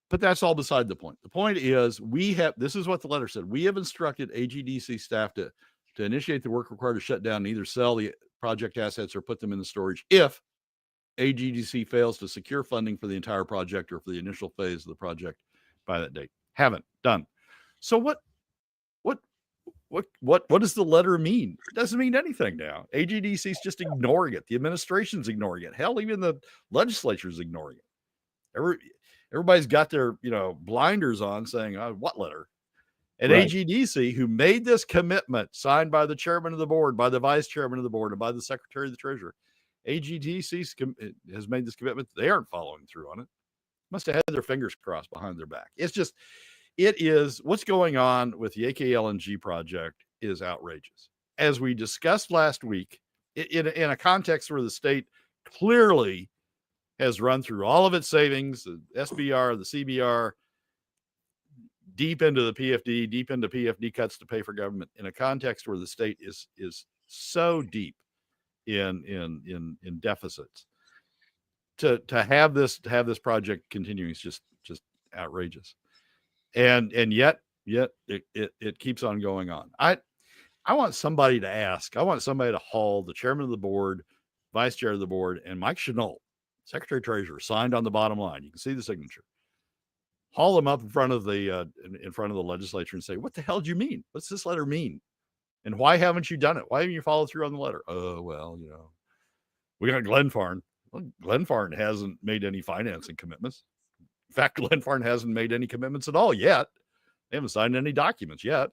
But that's all beside the point. The point is, this is what the letter said. We have instructed AGDC staff to initiate the work required to shut down and either sell the project assets or put them into storage if AGDC fails to secure funding for the entire project or for the initial phase of the project by that date. Haven't done. So what does the letter mean? It doesn't mean anything now. AGDC is just ignoring it. The administration's ignoring it. Hell, even the legislature's ignoring it. Everybody's got their blinders on, saying, what letter? And right. AGDC, who made this commitment, signed by the chairman of the board, by the vice chairman of the board, and by the secretary of the treasurer, AGDC has made this commitment. They aren't following through on it. Must have had their fingers crossed behind their back. It is what's going on with the AKLNG project is outrageous. As we discussed last week, in a context where the state clearly has run through all of its savings, the SBR, the CBR, deep into the PFD, deep into PFD cuts to pay for government, in a context where the state is so deep in deficits. To have this project continuing is just outrageous. And yet it keeps on going on. I want somebody to ask. I want somebody to haul the chairman of the board, vice chair of the board, and Mike Chenault, secretary treasurer, signed on the bottom line. You can see the signature. Haul them up in front of the legislature and say, "What the hell do you mean? What's this letter mean? And why haven't you done it? Why haven't you followed through on the letter?" Oh, well, we got Glenfarne. Well, Glenfarne hasn't made any financing commitments. In fact, Glenfarne hasn't made any commitments at all yet. They haven't signed any documents yet.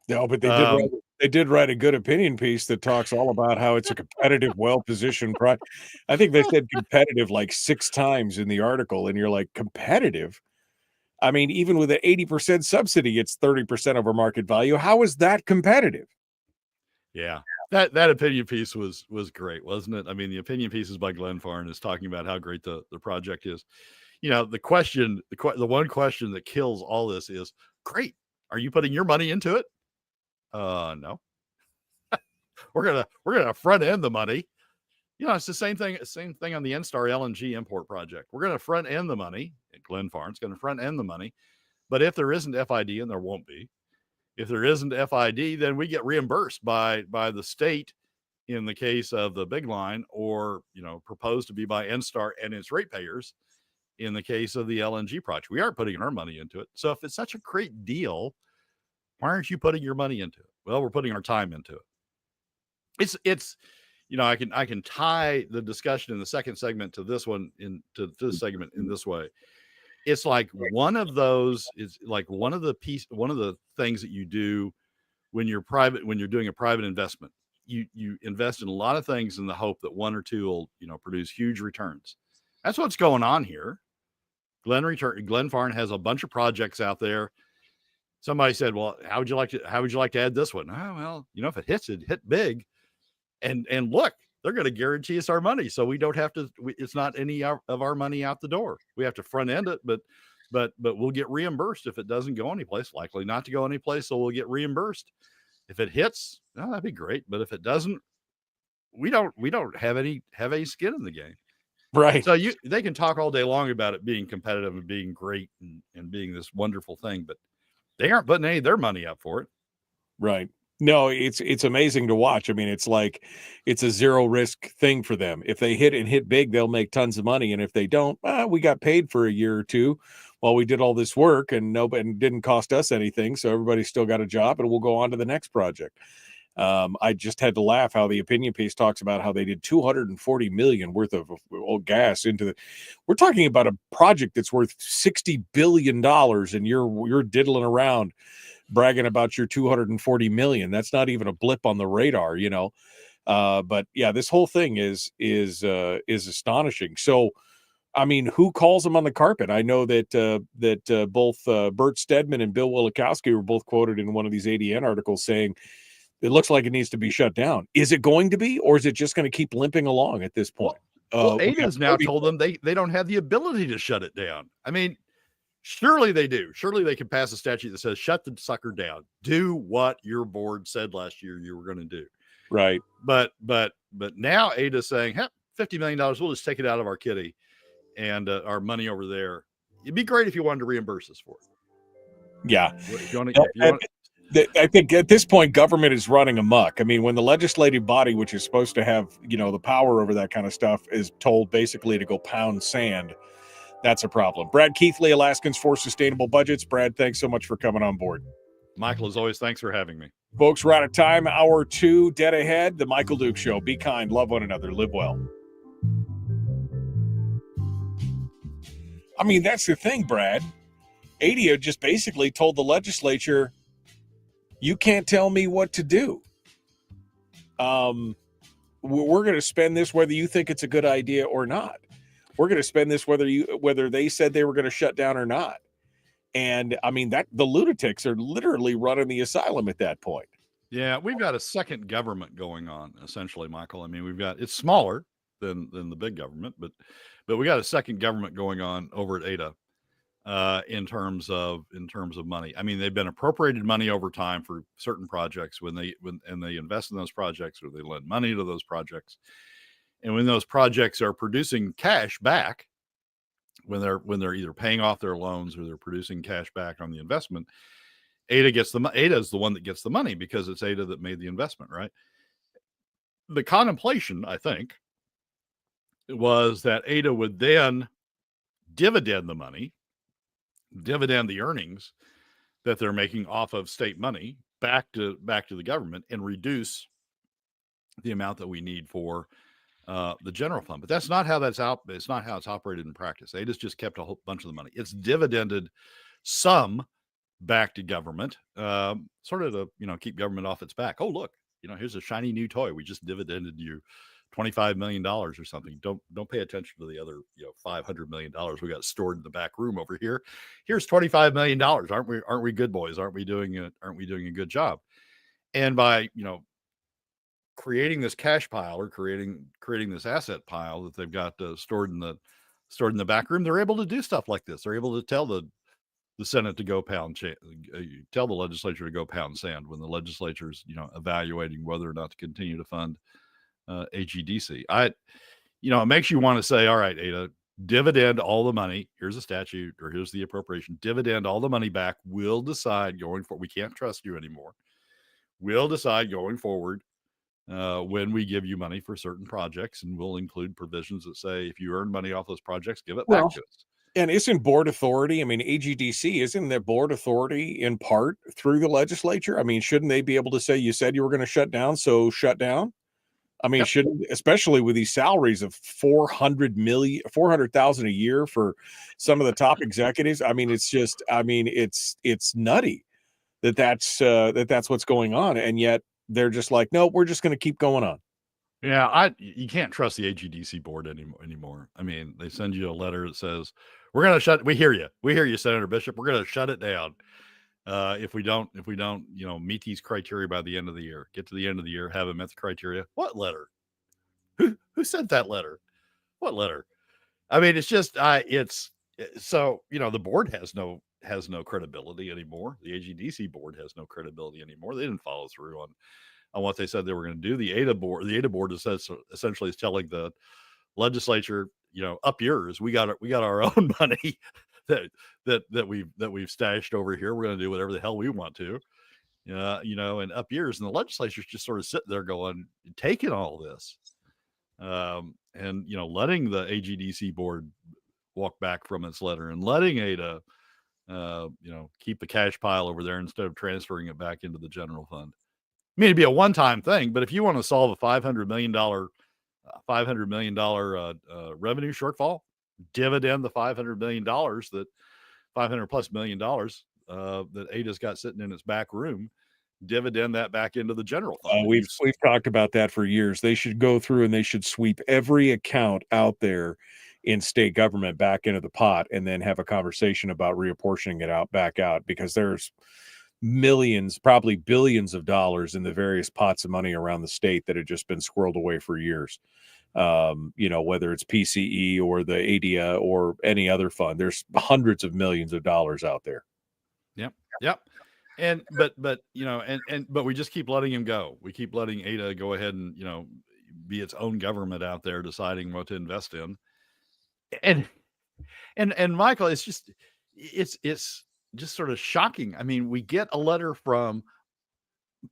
No, but they did write a good opinion piece that talks all about how it's a competitive, well-positioned project. I think they said competitive like 6 times in the article, and you're like, competitive? I mean, even with an 80% subsidy, it's 30% over market value. How is that competitive?
Yeah, that opinion piece was great, wasn't it? I mean, the opinion pieces by Glenfarne is talking about how great the project is. The one question that kills all this is, great, are you putting your money into it? No. we're gonna front end the money. It's the same thing on the NSTAR LNG import project. We're gonna front end the money. Glenfarne's gonna front end the money, but if there isn't FID, and there won't be, if there isn't FID, then we get reimbursed by the state in the case of the big line, or proposed to be by NSTAR and its ratepayers in the case of the LNG project. We aren't putting our money into it. So if it's such a great deal, why aren't you putting your money into it? Well, we're putting our time into it. It's I can tie the discussion in the second segment to this one, to this segment in this way. It's like one of the things that you do when you're doing a private investment. You invest in a lot of things in the hope that one or two will produce huge returns. That's what's going on here. Glenfarne has a bunch of projects out there. Somebody said, "Well, how would you like to add this one?" Oh, well, if it hits, it hit big, and look, they're going to guarantee us our money, so we don't have to. It's not any of our money out the door. We have to front end it, but we'll get reimbursed if it doesn't go anyplace. Likely not to go anyplace, so we'll get reimbursed. If it hits, well, that'd be great. But if it doesn't, we don't have any skin in the game.
Right.
So they can talk all day long about it being competitive and being great and being this wonderful thing, but they aren't putting any of their money up for it.
Right. No, it's amazing to watch. I mean, it's like it's a zero risk thing for them. If they hit big, they'll make tons of money. And if they don't, we got paid for a year or two while we did all this work, and nobody didn't cost us anything. So everybody's still got a job, and we'll go on to the next project. I just had to laugh how the opinion piece talks about how they did $240 million worth of old gas into the. We're talking about a project that's worth $60 billion, and you're diddling around bragging about your $240 million. That's not even a blip on the radar, But yeah, this whole thing is astonishing. So, I mean, who calls them on the carpet? I know that both Bert Stedman and Bill Wilikowski were both quoted in one of these ADN articles saying it looks like it needs to be shut down. Is it going to be, or is it just going to keep limping along at this point?
Well, ADA has now told them they don't have the ability to shut it down. I mean, surely they do. Surely they can pass a statute that says shut the sucker down. Do what your board said last year you were going to do.
Right.
But now ADA's saying, hey, $50 million, we'll just take it out of our kitty and our money over there. It'd be great if you wanted to reimburse us for it.
Yeah.
I
think at this point, government is running amok. I mean, when the legislative body, which is supposed to have, the power over that kind of stuff, is told basically to go pound sand, that's a problem. Brad Keithley, Alaskans for Sustainable Budgets. Brad, thanks so much for coming on board.
Michael, as always, thanks for having me.
Folks, we're out of time. Hour 2, dead ahead. The Michael Duke Show. Be kind, love one another, live well. I mean, that's the thing, Brad. ADIA just basically told the legislature, you can't tell me what to do. We're going to spend this whether you think it's a good idea or not. We're going to spend this whether they said they were going to shut down or not. And I mean, that the lunatics are literally running the asylum at that point.
Yeah, we've got a second government going on, essentially, Michael. I mean, it's smaller than the big government, but we got a second government going on over at ADA in terms of money. I mean, they've been appropriated money over time for certain projects when they invest in those projects, or they lend money to those projects. And when those projects are producing cash back, when they're either paying off their loans or they're producing cash back on the investment, ADA is the one that gets the money, because it's ADA that made the investment, right? The contemplation, I think, was that ADA would then dividend the money, dividend the earnings that they're making off of state money back to the government, and reduce the amount that we need for the general fund. But that's not how it's not how it's operated in practice. ADA's just kept a whole bunch of the money. It's dividended some back to government, sort of to keep government off its back. Oh, look, here's a shiny new toy. We just dividended you $25 million or something. Don't pay attention to the other $500 million we got stored in the back room over here. Here's $25 million. Aren't we good boys? Aren't we doing a good job? And by creating this cash pile, or creating this asset pile that they've got stored in the back room, they're able to do stuff like this. They're able to tell the Senate to go tell the legislature to go pound sand when the legislature's evaluating whether or not to continue to fund AGDC. It makes you want to say, all right, ADA, dividend all the money. Here's a statute, or here's the appropriation. Dividend all the money back. We'll decide going forward. We can't trust you anymore. We'll decide going forward when we give you money for certain projects, and we'll include provisions that say if you earn money off those projects, give it back to us.
And isn't board authority, I mean, AGDC, isn't their board authority in part through the legislature? I mean, shouldn't they be able to say, you said you were going to shut down, so shut down? I mean, shouldn't, especially with these salaries of $400,000 a year for some of the top executives. I mean, it's just, it's nutty that's what's going on. And yet they're just like, no, we're just going to keep going on.
Yeah, you can't trust the AGDC board anymore. I mean, they send you a letter that says, we hear you, Senator Bishop, we're going to shut it down if we don't meet these criteria by the end of the year. Get to the end of the year, haven't met the criteria. What letter? Who sent that letter? What letter? I mean, it's just so the board has no credibility anymore. The AGDC board has no credibility anymore. They didn't follow through on what they said they were going to do. The ADA board essentially is telling the legislature, up yours. We got our own money that we've stashed over here. We're going to do whatever the hell we want to, and up yours. And the legislature's just sort of sitting there going, taking all this, and letting the AGDC board walk back from its letter, and letting ADA, keep the cash pile over there instead of transferring it back into the general fund. I mean, it'd be a one-time thing, but if you want to solve a $500 million revenue shortfall, dividend the $500 million that $500+ million that ADA's got sitting in its back room, dividend that back into the general fund.
We've talked about that for years. They should go through and they should sweep every account out there in state government back into the pot, and then have a conversation about reapportioning it back out, because there's millions, probably billions of dollars in the various pots of money around the state that have just been squirreled away for years. Whether it's PCE or the ADA or any other fund, there's hundreds of millions of dollars out there.
Yep. And but we just keep letting him go. We keep letting ADA go ahead and be its own government out there, deciding what to invest in. And Michael, it's just sort of shocking. I mean, we get a letter from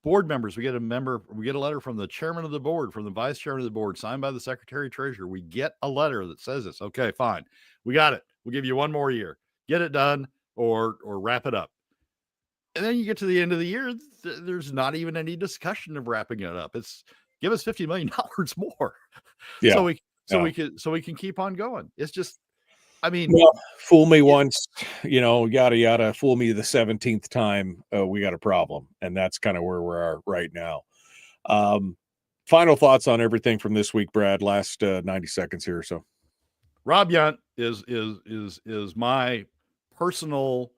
board members. We get a letter from the chairman of the board, from the vice chairman of the board, signed by the secretary treasurer. We get a letter that says this. Okay, fine. We got it. We'll give you one more year. Get it done or wrap it up. And then you get to the end of the year, there's not even any discussion of wrapping it up. It's give us $50 million more.
Yeah.
So we can keep on going. It's just, I mean,
fool me once, yada, yada, fool me the 17th time, we got a problem. And that's kind of where we are right now. Final thoughts on everything from this week, Brad, last 90 seconds here or so.
Rob Yundt is my personal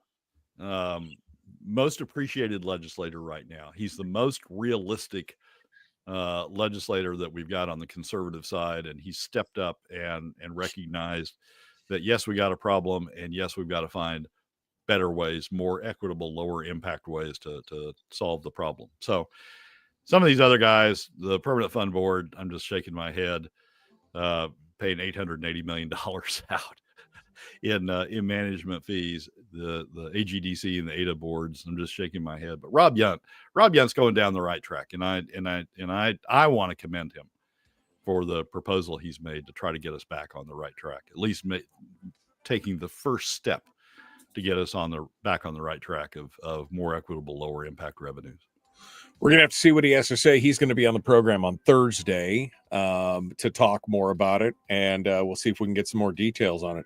most appreciated legislator right now. He's the most realistic legislator that we've got on the conservative side, and he's stepped up and recognized that yes, we got a problem, and yes, we've got to find better ways, more equitable, lower impact ways to solve the problem. So some of these other guys, the Permanent Fund Board, I'm just shaking my head, paying $880 million out in management fees. The AGDC and the ADA boards, I'm just shaking my head. But Rob Yundt's going down the right track, and I want to commend him for the proposal he's made to try to get us back on the right track. At least taking the first step to get us back on the right track of more equitable, lower impact revenues.
We're going to have to see what he has to say. He's going to be on the program on Thursday to talk more about it, and we'll see if we can get some more details on it.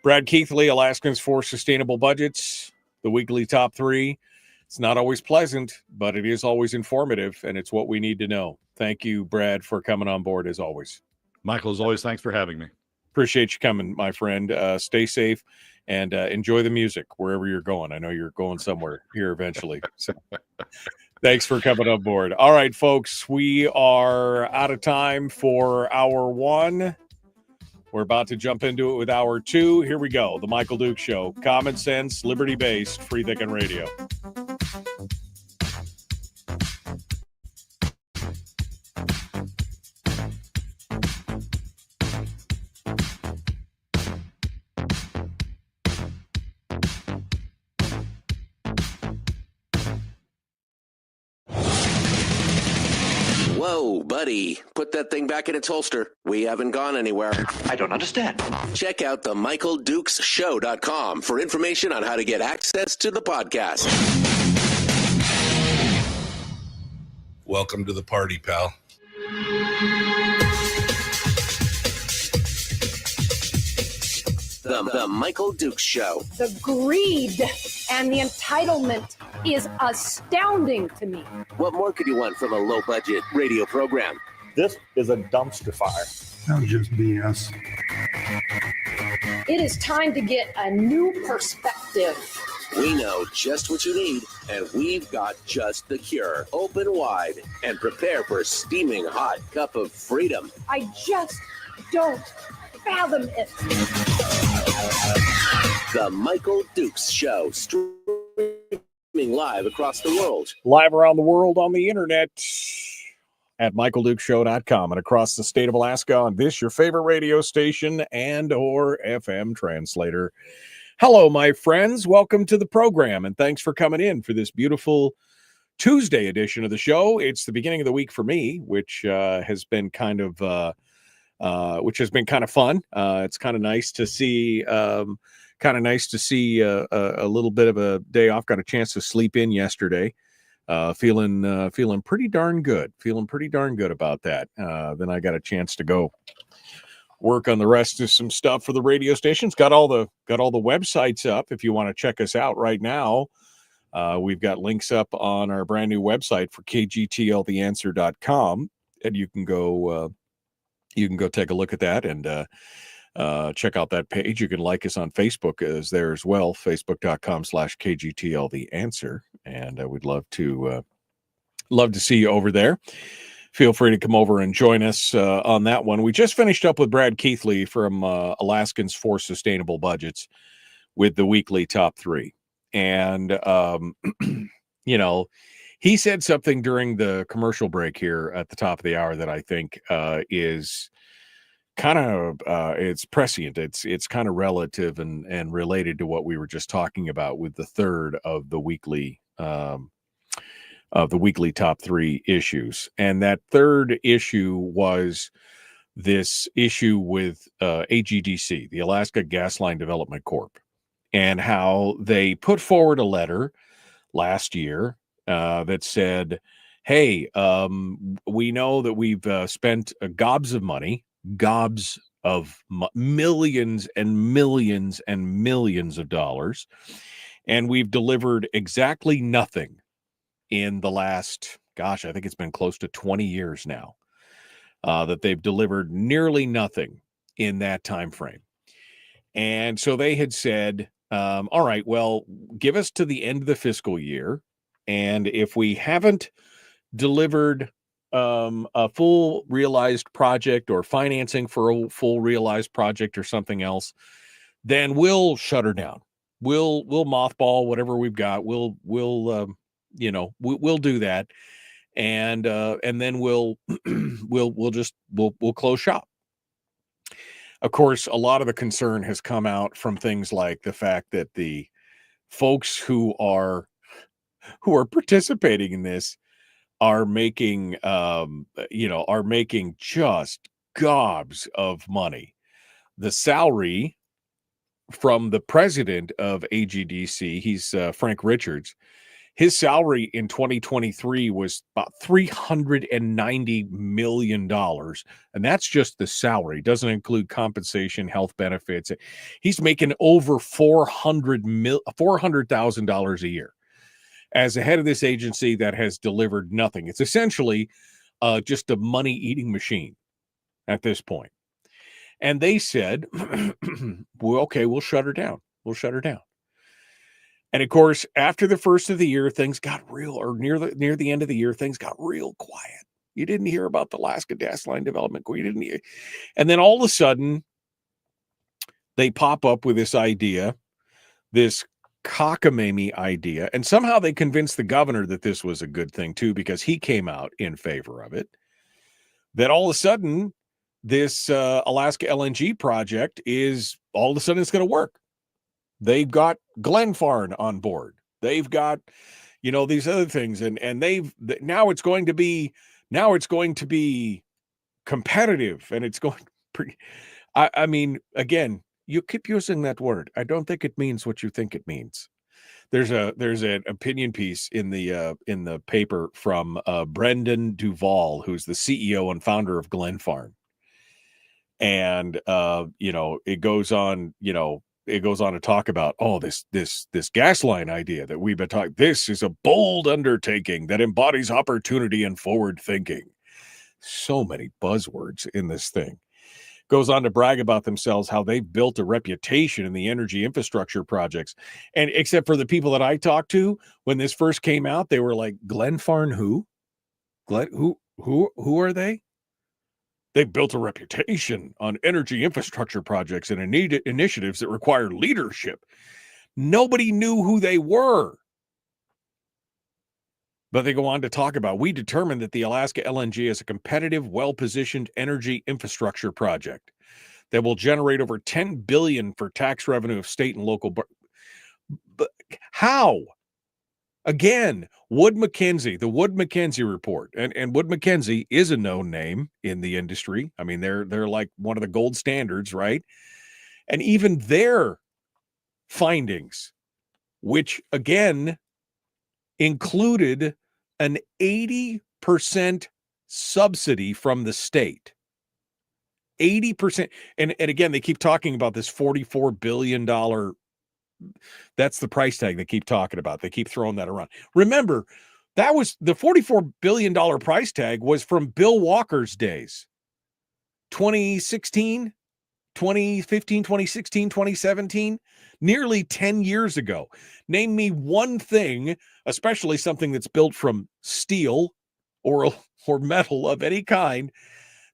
Brad Keithley, Alaskans for Sustainable Budgets, the weekly top 3. It's not always pleasant, but it is always informative, and it's what we need to know. Thank you, Brad, for coming on board as always.
Michael, as always, thanks for having me.
Appreciate you coming, my friend. Stay safe and enjoy the music wherever you're going. I know you're going somewhere here eventually. So thanks for coming on board. All right, folks, we are out of time for hour 1. We're about to jump into it with hour 2. Here we go. The Michael Duke Show. Common sense, liberty-based, free thinking radio.
Whoa, buddy. Put that thing back in its holster. We haven't gone anywhere.
I don't understand.
Check out the MichaelDukesShow.com for information on how to get access to the podcast.
Welcome to the party, pal.
The Michael Dukes Show.
The greed and the entitlement is astounding to me.
What more could you want from a low-budget radio program?
This is a dumpster fire.
That was just BS.
It is time to get a new perspective.
We know just what you need, and we've got just the cure. Open wide and prepare for a steaming hot cup of freedom.
I just don't fathom it.
The Michael Dukes Show, streaming live across the world.
Live around the world on the internet at michaeldukeshow.com and across the state of Alaska on this, your favorite radio station and or FM translator. Hello, my friends. Welcome to the program, and thanks for coming in for this beautiful Tuesday edition of the show. It's the beginning of the week for me, which has been kind of fun. It's kind of nice to see a little bit of a day off. Got a chance to sleep in yesterday. Feeling pretty darn good. Feeling pretty darn good about that. Then I got a chance to go work on the rest of some stuff for the radio stations. Got all the websites up. If you want to check us out right now, we've got links up on our brand new website for kgtltheanswer.com, and you can go take a look at that and check out that page. You can like us on Facebook as there as well, facebook.com/kgtltheanswer. And we'd love to see you over there. Feel free to come over and join us on that one. We just finished up with Brad Keithley from Alaskans for Sustainable Budgets with the weekly top 3. And, he said something during the commercial break here at the top of the hour that I think is kind of it's prescient. It's kind of relative and related to what we were just talking about with the third of the weekly top 3 issues. And that third issue was this issue with AGDC, the Alaska Gas Line Development Corp., and how they put forward a letter last year that said, hey, we know that we've spent gobs of money, millions and millions and millions of dollars, and we've delivered exactly nothing in the last, I think it's been close to 20 years now, that they've delivered nearly nothing in that time frame. And so they had said, all right, well, give us to the end of the fiscal year. And if we haven't delivered a full realized project or financing for a full realized project or something else, then we'll shut her down. We'll mothball whatever we've got. We'll do that. And then we'll we'll close shop. Of course, a lot of the concern has come out from things like the fact that the folks who are participating in this are making just gobs of money. The salary from the president of AGDC, he's Frank Richards. His salary in 2023 was about $390 million. And that's just the salary. It doesn't include compensation, health benefits. He's making over $400,000 a year as the head of this agency that has delivered nothing. It's essentially just a money-eating machine at this point. And they said, well, okay, we'll shut her down. We'll shut her down. And of course, after the first of the year, things got real, or near the end of the year, things got real quiet. You didn't hear about the Alaska gas line development. You didn't hear. And then all of a sudden, they pop up with this idea, this cockamamie idea, and somehow they convinced the governor that this was a good thing too, because he came out in favor of it. That all of a sudden, this Alaska LNG project is all of a sudden it's going to work. They've got Glenfarne on board. They've got, these other things, and now it's going to be competitive, and it's going pretty. I mean, again, you keep using that word. I don't think it means what you think it means. There's an opinion piece in the paper from Brendan Duval, who's the CEO and founder of Glenfarne, and it goes on to talk about, this gas line idea that we've been talking. This is a bold undertaking that embodies opportunity and forward thinking. So many buzzwords in this thing. Goes on to brag about themselves, how they've built a reputation in the energy infrastructure projects. And except for the people that I talked to, when this first came out, they were like, Glenfarne who? Who are they? They've built a reputation on energy infrastructure projects and initiatives that require leadership. Nobody knew who they were. But they go on to talk about, we determined that the Alaska LNG is a competitive, well-positioned energy infrastructure project that will generate over $10 billion for tax revenue of state and local. But how? Again, Wood Mackenzie, the Wood Mackenzie report, and Wood Mackenzie is a known name in the industry. I mean, they're like one of the gold standards, right? And even their findings, which again included an 80% subsidy from the state. 80%. And again, they keep talking about this $44 billion. That's the price tag they keep talking about. They keep throwing that around. Remember, that was the $44 billion price tag was from Bill Walker's days. 2016, 2015, 2016, 2017, nearly 10 years ago. Name me one thing, especially something that's built from steel or metal of any kind,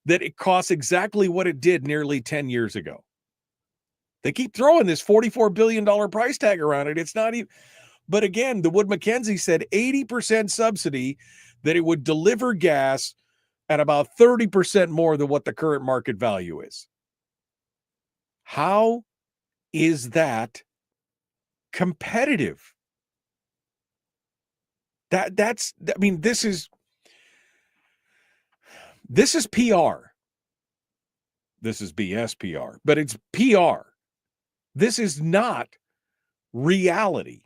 that it costs exactly what it did nearly 10 years ago. They keep throwing this $44 billion price tag around it. It's not even, but again, the Wood Mackenzie said 80% subsidy, that it would deliver gas at about 30% more than what the current market value is. How is that competitive? This is PR. This is BS PR, but it's PR. This is not reality.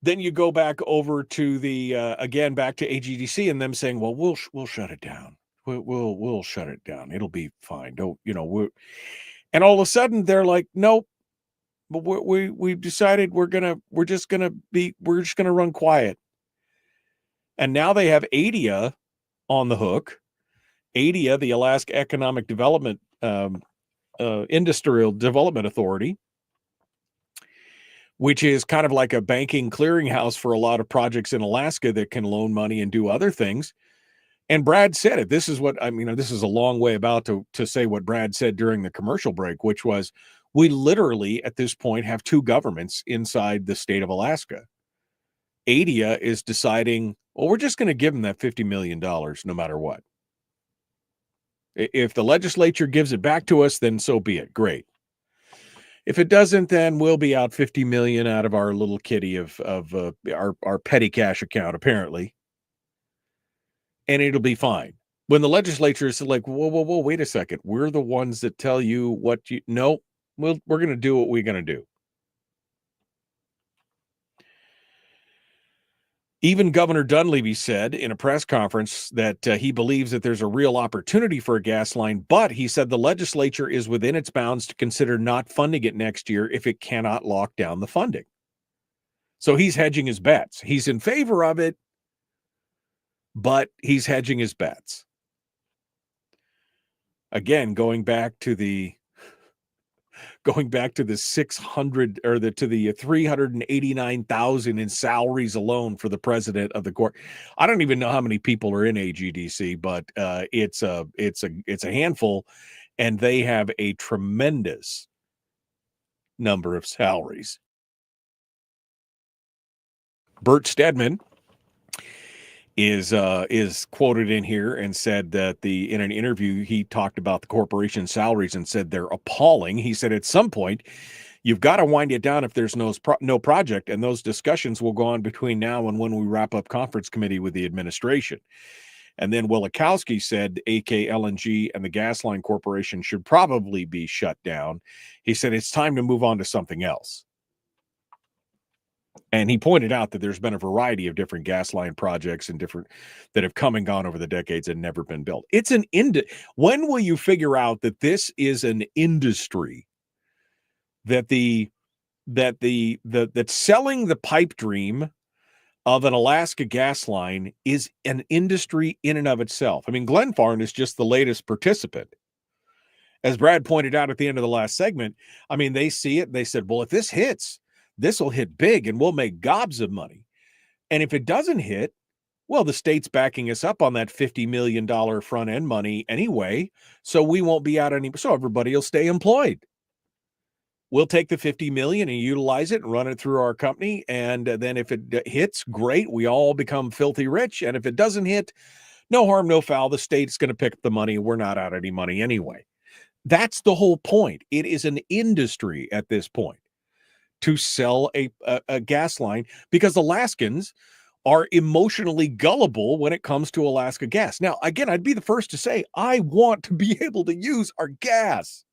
Then you go back over to back to AGDC and them saying, well, we'll shut it down. We'll shut it down. It'll be fine. And all of a sudden they're like, nope, but we've decided we're just gonna run quiet. And now they have ADIA on the hook. ADIA, the Alaska Economic Development Industrial Development Authority, which is kind of like a banking clearinghouse for a lot of projects in Alaska that can loan money and do other things. And Brad said it. This is what I mean. This is a long way about to say what Brad said during the commercial break, which was we literally at this point have two governments inside the state of Alaska. ADIA is deciding, well, we're just going to give them that $50 million no matter what. If the legislature gives it back to us, then so be it. Great. If it doesn't, then we'll be out $50 million out of our little kitty of our petty cash account, apparently. And it'll be fine. When the legislature is like, whoa, wait a second. We're the ones that tell you what you know. We're going to do what we're going to do. Even Governor Dunleavy said in a press conference that he believes that there's a real opportunity for a gas line, but he said the legislature is within its bounds to consider not funding it next year if it cannot lock down the funding. So he's hedging his bets. He's in favor of it, but he's hedging his bets. Again, going back to the 600 or to the 389,000 in salaries alone for the president of the court. I don't even know how many people are in AGDC, but it's a handful, and they have a tremendous number of salaries. Bert Stedman is quoted in here and said that in an interview he talked about the corporation salaries and said they're appalling. He said at some point you've got to wind it down if there's no project, and those discussions will go on between now and when we wrap up conference committee with the administration. And then Wilikowski said AK LNG and the Gas Line Corporation should probably be shut down. He said it's time to move on to something else. And he pointed out that there's been a variety of different gas line projects and different that have come and gone over the decades and never been built. It's when will you figure out that this is an industry, that selling the pipe dream of an Alaska gas line is an industry in and of itself? I mean, Glenfarne is just the latest participant. As Brad pointed out at the end of the last segment, I mean, they see it. They said, well, if this hits, this will hit big and we'll make gobs of money. And if it doesn't hit, well, the state's backing us up on that $50 million front end money anyway. So we won't be out so everybody will stay employed. We'll take the $50 million and utilize it and run it through our company. And then if it hits, great. We all become filthy rich. And if it doesn't hit, no harm, no foul. The state's going to pick up the money. We're not out any money anyway. That's the whole point. It is an industry at this point to sell a gas line, because Alaskans are emotionally gullible when it comes to Alaska gas. Now, again, I'd be the first to say, I want to be able to use our gas.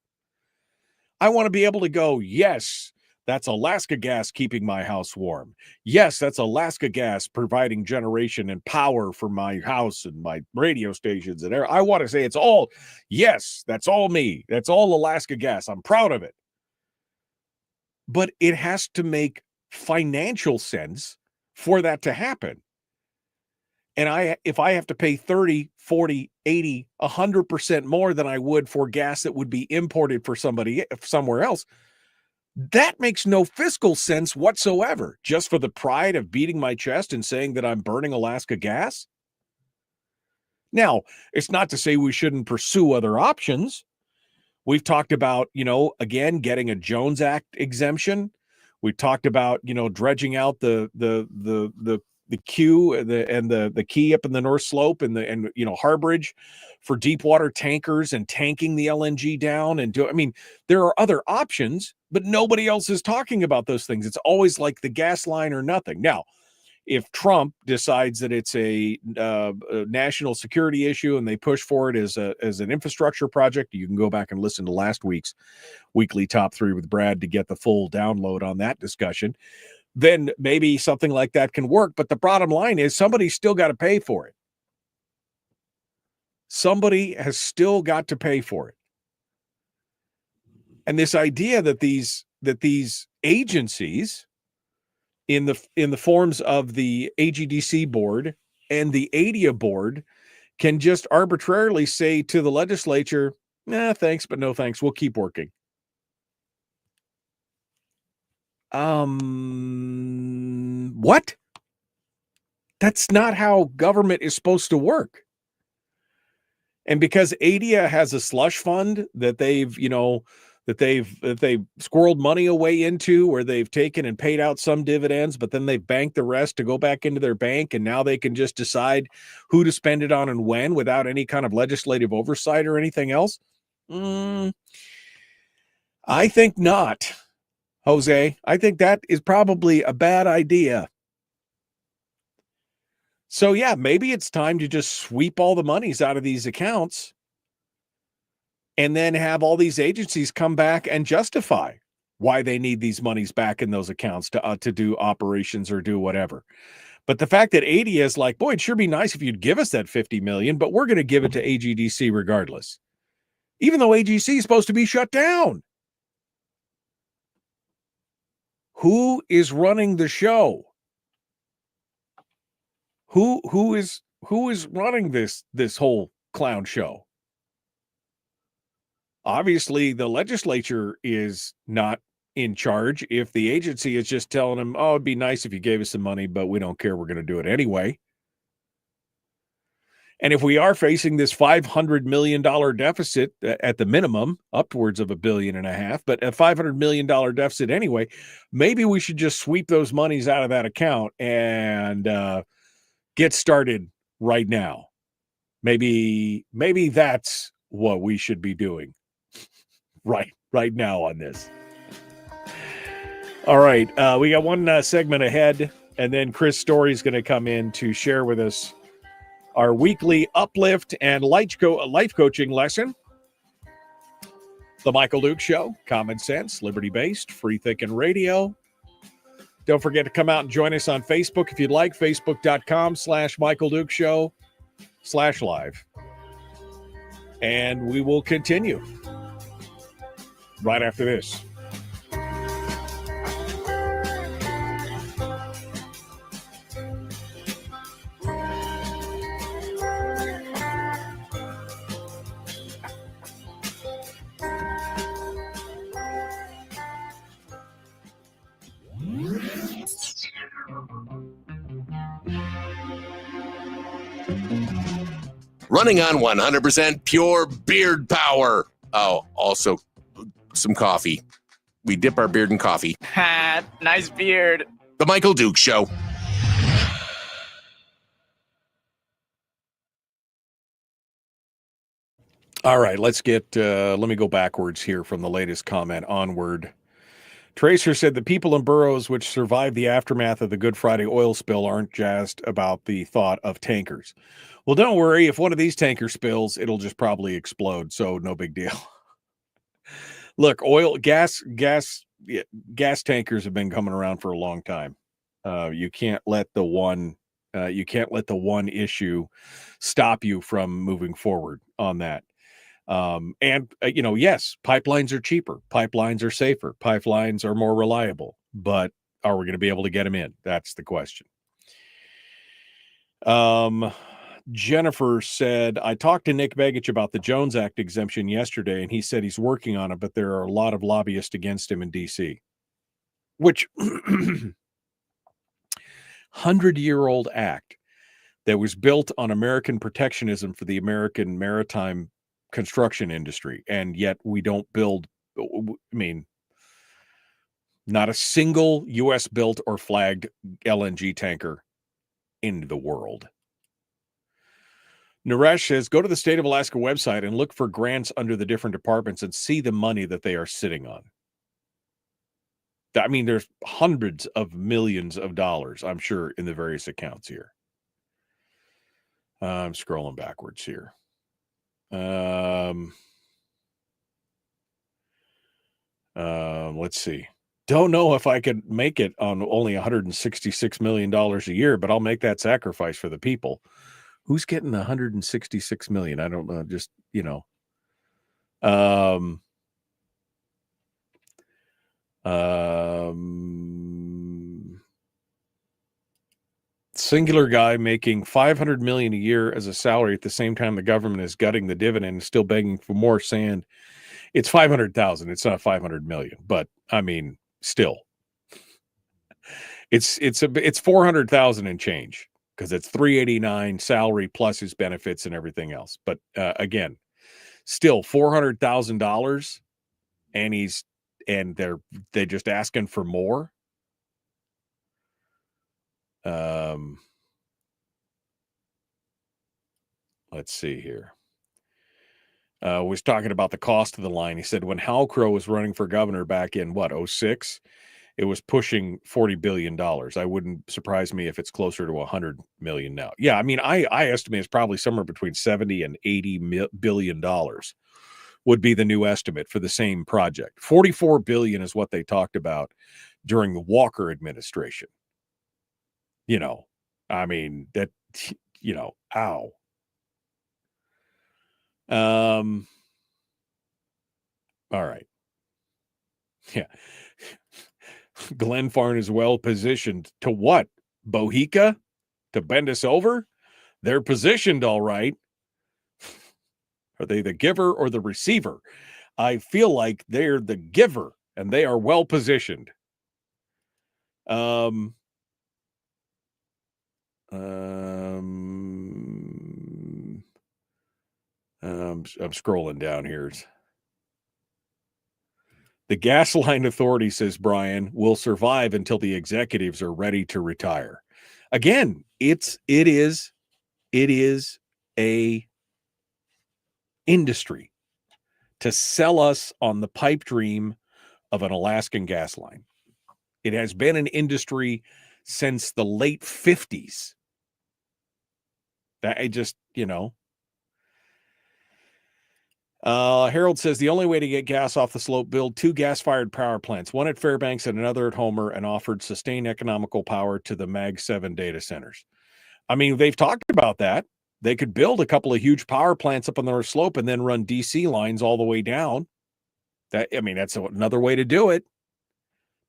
I want to be able to go, yes, that's Alaska gas keeping my house warm. Yes, that's Alaska gas providing generation and power for my house and my radio stations. And I want to say it's all, yes, that's all me. That's all Alaska gas. I'm proud of it. But it has to make financial sense for that to happen. And if I have to pay 30, 40, 80, 100% more than I would for gas that would be imported for somewhere else, that makes no fiscal sense whatsoever, just for the pride of beating my chest and saying that I'm burning Alaska gas. Now, it's not to say we shouldn't pursue other options. We've talked about, again, getting a Jones Act exemption. We talked about, dredging out the queue and the key up in the North Slope and Harbridge for deep water tankers and tanking the LNG down there are other options, but nobody else is talking about those things. It's always like the gas line or nothing. Now, if Trump decides that it's a national security issue and they push for it as an infrastructure project, you can go back and listen to last week's weekly top 3 with Brad to get the full download on that discussion. Then maybe something like that can work. But the bottom line is somebody's still got to pay for it. Somebody has still got to pay for it. And this idea that these agencies in the forms of the AGDC board and the ADIA board can just arbitrarily say to the legislature, Nah, thanks, but no thanks. We'll keep working. What? That's not how government is supposed to work. And because ADIA has a slush fund that they've squirreled money away into, where they've taken and paid out some dividends, but then they've banked the rest to go back into their bank, and now they can just decide who to spend it on and when without any kind of legislative oversight or anything else. I think not, Jose. I think that is probably a bad idea. So yeah, maybe it's time to just sweep all the monies out of these accounts and then have all these agencies come back and justify why they need these monies back in those accounts to do operations or do whatever. But the fact that ADIA is like, boy, it'd sure be nice if you'd give us that $50 million, but we're going to give it to AGDC regardless, even though AGC is supposed to be shut down. Who is running the show? Who is running this whole clown show? Obviously, the legislature is not in charge if the agency is just telling them, oh, it'd be nice if you gave us some money, but we don't care. We're going to do it anyway. And if we are facing this $500 million deficit at the minimum, upwards of $1.5 billion, but a $500 million deficit anyway, maybe we should just sweep those monies out of that account and get started right now. Maybe that's what we should be doing right now on this. All right, we got one segment ahead, and then Chris Story is going to come in to share with us our weekly uplift and life coaching lesson. The Michael Duke Show, common sense, liberty-based, free-thinking radio. Don't forget to come out and join us on Facebook if you'd like, facebook.com/Michael Duke Show /live. And we will continue right after this.
Running on 100% pure beard power. Oh, also some coffee. We dip our beard in coffee.
Ha, nice beard.
The Michael Duke Show.
All right, let me go backwards here from the latest comment onward. Tracer said the people in boroughs which survived the aftermath of the Good Friday oil spill aren't jazzed about the thought of tankers. Well, don't worry. If one of these tankers spills, it'll just probably explode. So no big deal. Look, gas tankers have been coming around for a long time. You can't let the one issue stop you from moving forward on that. Yes, pipelines are cheaper. Pipelines are safer. Pipelines are more reliable. But are we going to be able to get them in? That's the question. Jennifer said, I talked to Nick Begich about the Jones Act exemption yesterday, and he said he's working on it, but there are a lot of lobbyists against him in D.C., which 100-year-old act that was built on American protectionism for the American maritime construction industry, and yet we don't build, not a single U.S. built or flagged LNG tanker in the world. Naresh says, go to the State of Alaska website and look for grants under the different departments and see the money that they are sitting on. There's hundreds of millions of dollars, I'm sure, in the various accounts here. I'm scrolling backwards here. Let's see. Don't know if I could make it on only $166 million a year, but I'll make that sacrifice for the people. Who's getting $166 million? I don't know. Just, singular guy making $500 million a year as a salary at the same time the government is gutting the dividend and still begging for more sand. It's 500,000. It's not 500 million, but I mean, still, it's 400,000 and change because it's 389 salary plus his benefits and everything else. But again, still $400,000, and they're just asking for more. Let's see here. Was talking about the cost of the line. He said when Hal Crow was running for governor back in 06, it was pushing $40 billion. I wouldn't surprise me if it's closer to 100 million now. Yeah, I mean, I estimate it's probably somewhere between 70 and 80 billion dollars would be the new estimate for the same project. 44 billion is what they talked about during the Walker administration. You know, I mean, that, you know, ow. All right. Yeah. Glenn Farn is well positioned to what? Bohica? To bend us over? They're positioned all right. Are they the giver or the receiver? I feel like they're the giver, and they are well positioned. I'm scrolling down here. The gas line authority, says Brian, will survive until the executives are ready to retire. Again, it is a industry to sell us on the pipe dream of an Alaskan gas line. It has been an industry since the late 50s. That I just, you know. Harold says the only way to get gas off the slope, build 2 gas-fired power plants, one at Fairbanks and another at Homer, and offered sustained economical power to the Mag 7 data centers. I mean, they've talked about that. They could build a couple of huge power plants up on the North Slope and then run DC lines all the way down. That's another way to do it.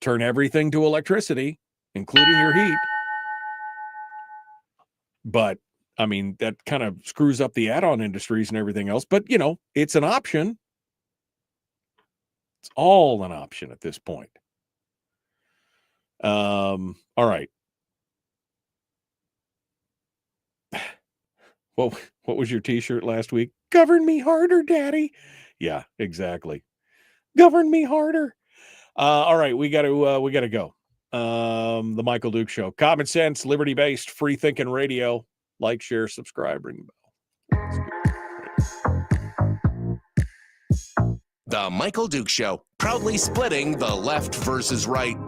Turn everything to electricity, including your heat. But I mean, that kind of screws up the add-on industries and everything else. But, you know, it's an option. It's all an option at this point. All right. What was your T-shirt last week? Govern me harder, Daddy. Yeah, exactly. Govern me harder. All right, we got to go. The Michael Duke Show. Common sense, liberty-based, free-thinking radio. Like, share, subscribe, ring the
bell. The Michael Duke Show, proudly splitting the left versus right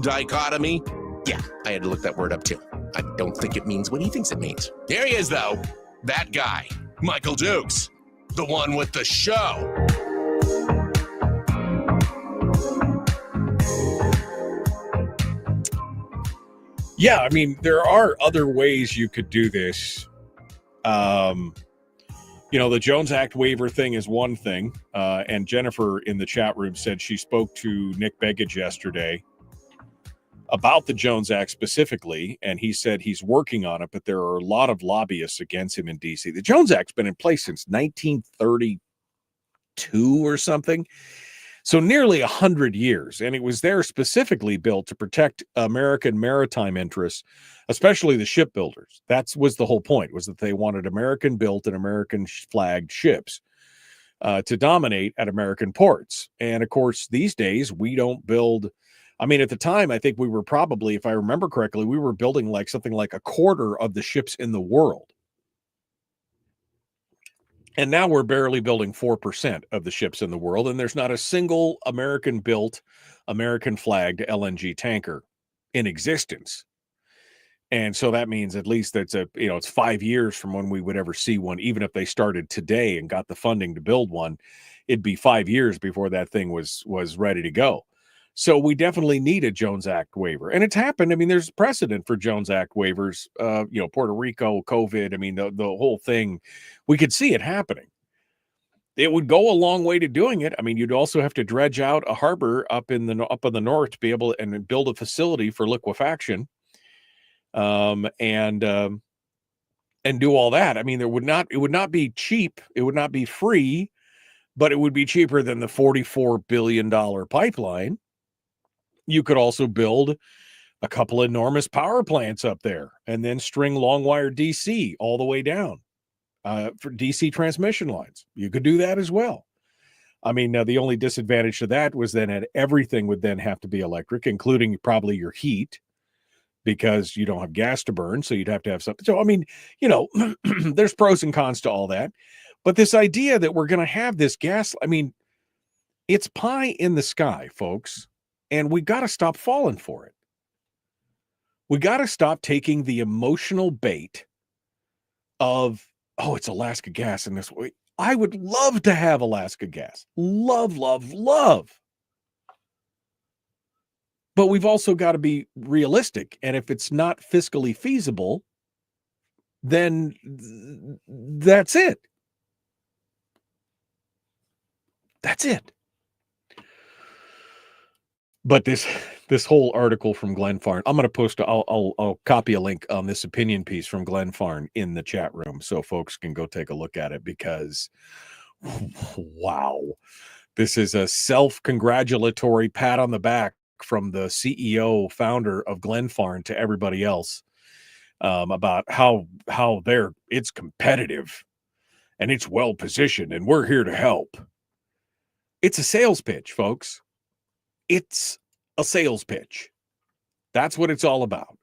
dichotomy. Yeah, I had to look that word up too. I don't think it means what he thinks it means. Here he is, though. That guy, Michael Dukes, the one with the show.
Yeah, I mean, there are other ways you could do this. The Jones Act waiver thing is one thing. And Jennifer in the chat room said she spoke to Nick Begich yesterday about the Jones Act specifically, and he said he's working on it, but there are a lot of lobbyists against him in D.C. The Jones Act's been in place since 1932 or something. So nearly 100 years, and it was there specifically built to protect American maritime interests, especially the shipbuilders. That was the whole point, was that they wanted American-built and American-flagged ships to dominate at American ports. And, of course, these days, we don't build... I mean, at the time, I think we were probably, if I remember correctly, we were building like something like a quarter of the ships in the world. And now we're barely building 4% of the ships in the world, and there's not a single American-built, American-flagged LNG tanker in existence. And so that means at least it's 5 years from when we would ever see one. Even if they started today and got the funding to build one, it'd be 5 years before that thing was ready to go. So we definitely need a Jones Act waiver. And it's happened. I mean, there's precedent for Jones Act waivers, Puerto Rico, COVID. I mean, the whole thing, we could see it happening. It would go a long way to doing it. I mean, you'd also have to dredge out a harbor up in the north to be able to and build a facility for liquefaction. and do all that. I mean, it would not be cheap. It would not be free, but it would be cheaper than the $44 billion pipeline. You could also build a couple enormous power plants up there and then string long wire DC all the way down for DC transmission lines. You could do that as well. I mean, the only disadvantage to that was then that everything would then have to be electric, including probably your heat, because you don't have gas to burn. So you'd have to have something. So, I mean, there's pros and cons to all that. But this idea that we're going to have this gas, I mean, it's pie in the sky, folks. And we got to stop falling for it. We got to stop taking the emotional bait of, oh, it's Alaska gas in this way. I would love to have Alaska gas. Love, love, love. But we've also got to be realistic. And if it's not fiscally feasible, then that's it. That's it. But this whole article from Glenn Farn, I'm going to post, I'll copy a link on this opinion piece from Glenn Farn in the chat room so folks can go take a look at it, because wow, this is a self-congratulatory pat on the back from the CEO, founder of Glenn Farn to everybody else about how it's competitive and it's well positioned and we're here to help. It's a sales pitch, folks. It's a sales pitch. That's what it's all about.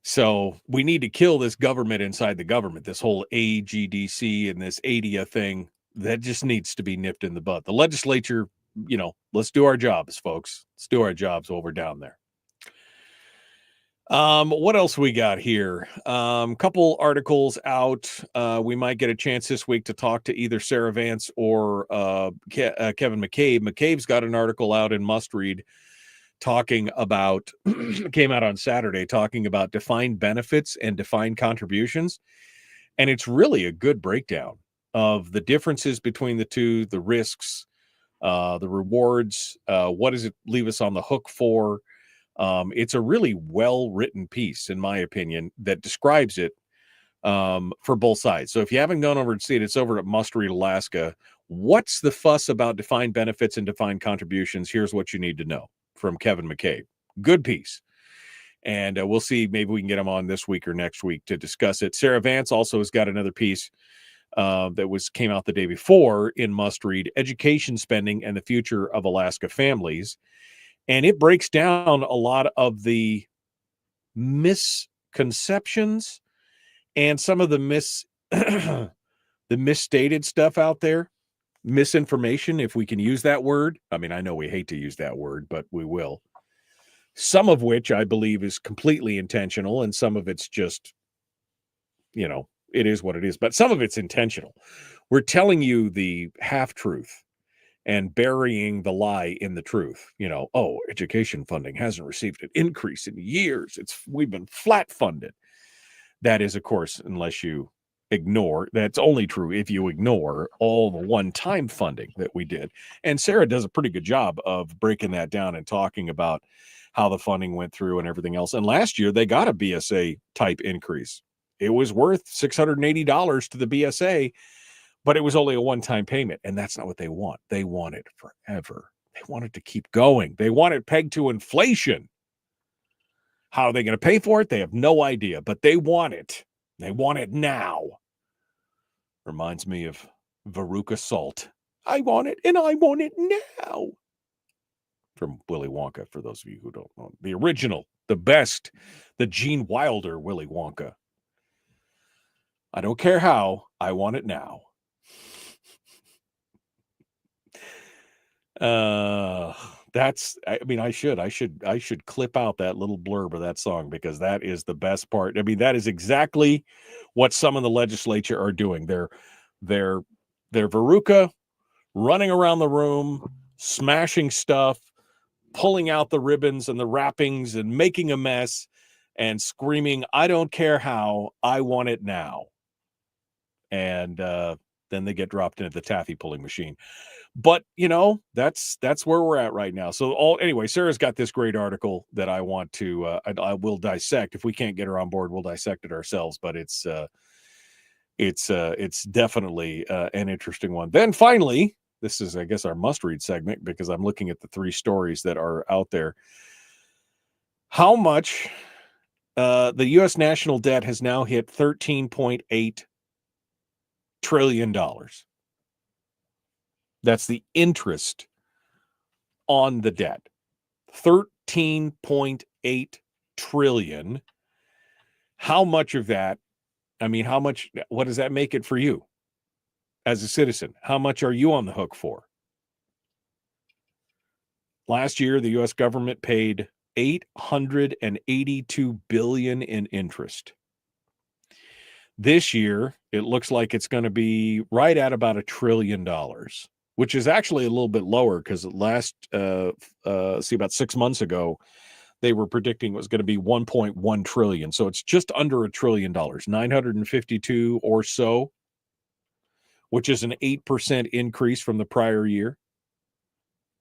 So we need to kill this government inside the government, this whole AGDC and this ADIA thing. That just needs to be nipped in the bud. The legislature, let's do our jobs, folks. Let's do our jobs while we're down there. What else we got here? Couple articles out. We might get a chance this week to talk to either Sarah Vance or Kevin McCabe. McCabe's got an article out in Must Read talking about, came out on Saturday, talking about defined benefits and defined contributions. And it's really a good breakdown of the differences between the two, the risks, the rewards, what does it leave us on the hook for? It's a really well-written piece, in my opinion, that describes it for both sides. So if you haven't gone over and seen it, it's over at Must Read Alaska. What's the fuss about defined benefits and defined contributions? Here's what you need to know from Kevin McCabe. Good piece. And we'll see, maybe we can get him on this week or next week to discuss it. Sarah Vance also has got another piece that came out the day before in Must Read, Education Spending and the Future of Alaska Families. And it breaks down a lot of the misconceptions and some of the misstated stuff out there. Misinformation, if we can use that word. I mean, I know we hate to use that word, but we will. Some of which I believe is completely intentional, and some of it's just, it is what it is. But some of it's intentional. We're telling you the half-truth and burying the lie in the truth. Education funding hasn't received an increase in years. We've been flat funded. That is, of course, unless you ignore, that's only true if you ignore all the one-time funding that we did. And Sarah does a pretty good job of breaking that down and talking about how the funding went through and everything else. And last year they got a BSA type increase. It was worth $680 to the BSA, but it was only a one-time payment, and that's not what they want. They want it forever. They want it to keep going. They want it pegged to inflation. How are they going to pay for it? They have no idea, but they want it. They want it now. Reminds me of Veruca Salt. I want it, and I want it now. From Willy Wonka, for those of you who don't know. The original, the best, the Gene Wilder Willy Wonka. I don't care how, I want it now. I should clip out that little blurb of that song, because that is the best part. I mean, that is exactly what some of the legislature are doing. They're Veruca running around the room, smashing stuff, pulling out the ribbons and the wrappings and making a mess and screaming, I don't care how, I want it now. And then they get dropped into the taffy pulling machine. But that's where we're at right now. So anyway, Sarah's got this great article that I want to I will dissect. If we can't get her on board, we'll dissect it ourselves. But it's definitely an interesting one. Then finally, this is, I guess, our must-read segment, because I'm looking at the 3 stories that are out there. How much the U.S. national debt has now hit $13.8 trillion. That's the interest on the debt. 13.8 trillion. How much of that, what does that make it for you as a citizen? How much are you on the hook for? Last year, the U.S. government paid $882 billion in interest. This year, it looks like it's going to be right at about $1 trillion, which is actually a little bit lower, because about 6 months ago, they were predicting it was going to be 1.1 trillion. So it's just under $1 trillion, 952 or so, which is an 8% increase from the prior year.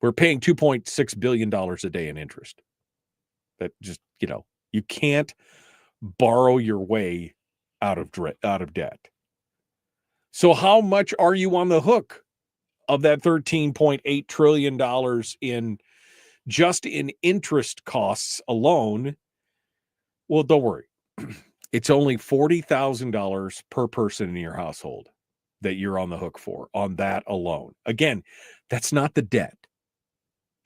We're paying $2.6 billion a day in interest. That just, you can't borrow your way out of debt. So how much are you on the hook of that $13.8 trillion in interest costs alone? Well, don't worry. It's only $40,000 per person in your household that you're on the hook for on that alone. Again, that's not the debt.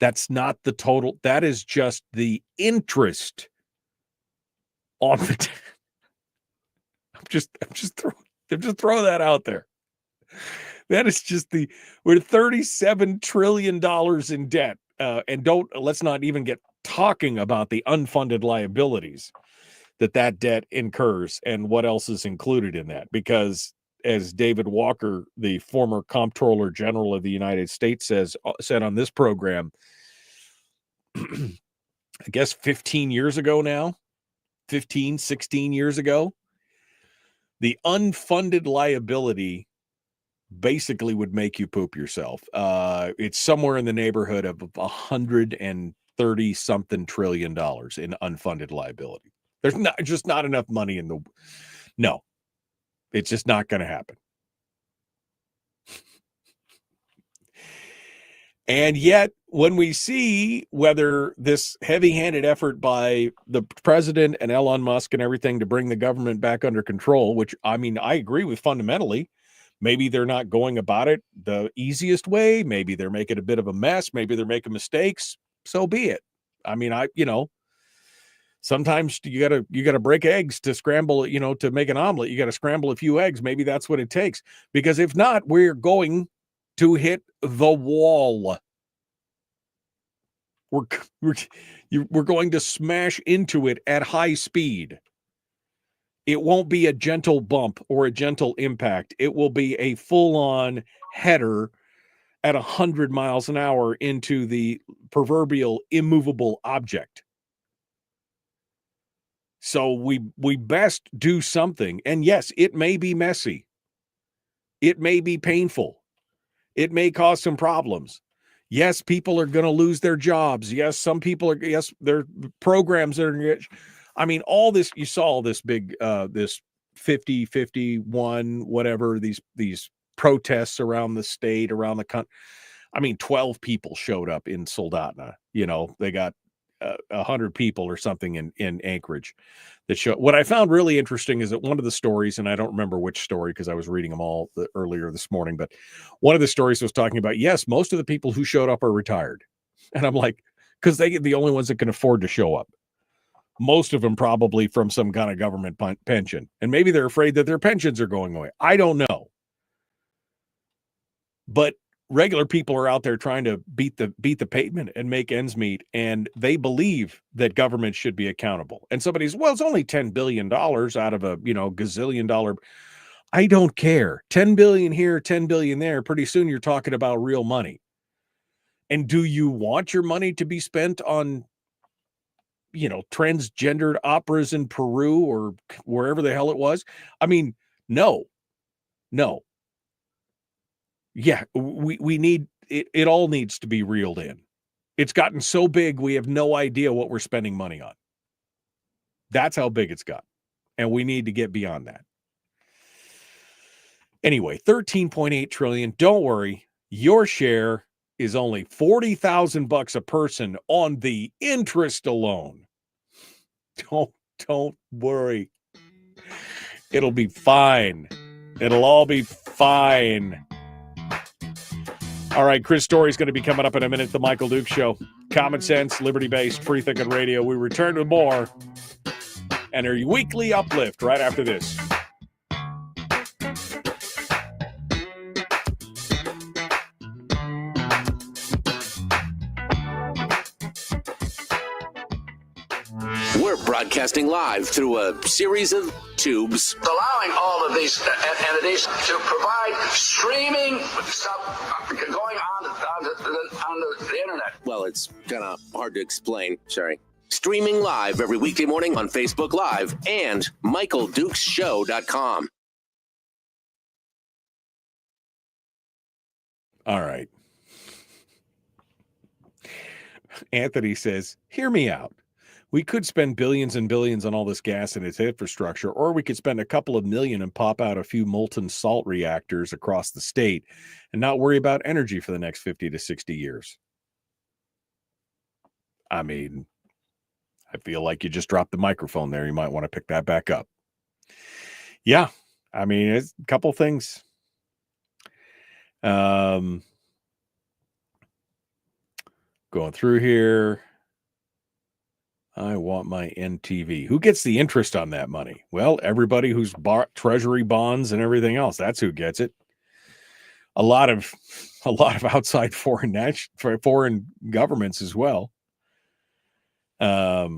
That's not the total. That is just the interest on the debt. I'm just throwing that out there. That is just we're $37 trillion in debt. And let's not even get talking about the unfunded liabilities that debt incurs and what else is included in that. Because as David Walker, the former Comptroller General of the United States, said on this program, I guess 16 years ago, the unfunded liability basically would make you poop yourself. It's somewhere in the neighborhood of $130 something trillion in unfunded liability. There's just not enough money no, it's just not going to happen. And yet, when we see whether this heavy-handed effort by the president and Elon Musk and everything to bring the government back under control, which, I agree with fundamentally, maybe they're not going about it the easiest way. Maybe they're making a bit of a mess. Maybe they're making mistakes. So be it. Sometimes you gotta break eggs to scramble, to make an omelet. You got to scramble a few eggs. Maybe that's what it takes. Because if not, we're going to hit the wall. We're going to smash into it at high speed. It won't be a gentle bump or a gentle impact. It will be a full-on header at 100 miles an hour into the proverbial immovable object. So we best do something. And yes, it may be messy. It may be painful. It may cause some problems. Yes, people are going to lose their jobs. Yes, some people their programs are. All this, you saw this big, this 50, 51, whatever, these protests around the state, around the country. 12 people showed up in Soldotna. They got 100 people or something in Anchorage that show. What I found really interesting is that one of the stories, and I don't remember which story because I was reading them all earlier this morning, but one of the stories was talking about, yes, most of the people who showed up are retired. And I'm like, because they're the only ones that can afford to show up. Most of them probably from some kind of government pension. And maybe they're afraid that their pensions are going away. I don't know. But regular people are out there trying to beat the pavement and make ends meet, and they believe that government should be accountable. And somebody's, well, it's only $10 billion out of a gazillion dollar. I don't care. 10 billion here, 10 billion there. Pretty soon you're talking about real money. And do you want your money to be spent on transgendered operas in Peru or wherever the hell it was? No. Yeah, we need it. It all needs to be reeled in. It's gotten so big, we have no idea what we're spending money on. That's how big it's got. And we need to get beyond that. Anyway, 13.8 trillion. Don't worry. Your share is only $40,000 a person on the interest alone. Don't worry. It'll be fine. It'll all be fine. All right, Chris Story's going to be coming up in a minute. The Michael Duke Show. Common sense, liberty-based, free-thinking radio. We return with more and our weekly uplift right after this.
We're broadcasting live through a series of tubes.
Allowing all of these entities to provide streaming stuff going on the internet.
Well, it's kind of hard to explain. Sorry. Streaming live every weekday morning on Facebook Live and MichaelDukesShow.com.
All right. Anthony says, hear me out. We could spend billions and billions on all this gas and its infrastructure, or we could spend a couple of million and pop out a few molten salt reactors across the state and not worry about energy for the next 50 to 60 years. I mean, I feel like you just dropped the microphone there. You might want to pick that back up. Yeah. I mean, it's a couple things. Going through here. I want my NTV. Who gets the interest on that money? Well, everybody who's bought treasury bonds and everything else. That's who gets it. A lot of outside foreign governments as well. Yeah.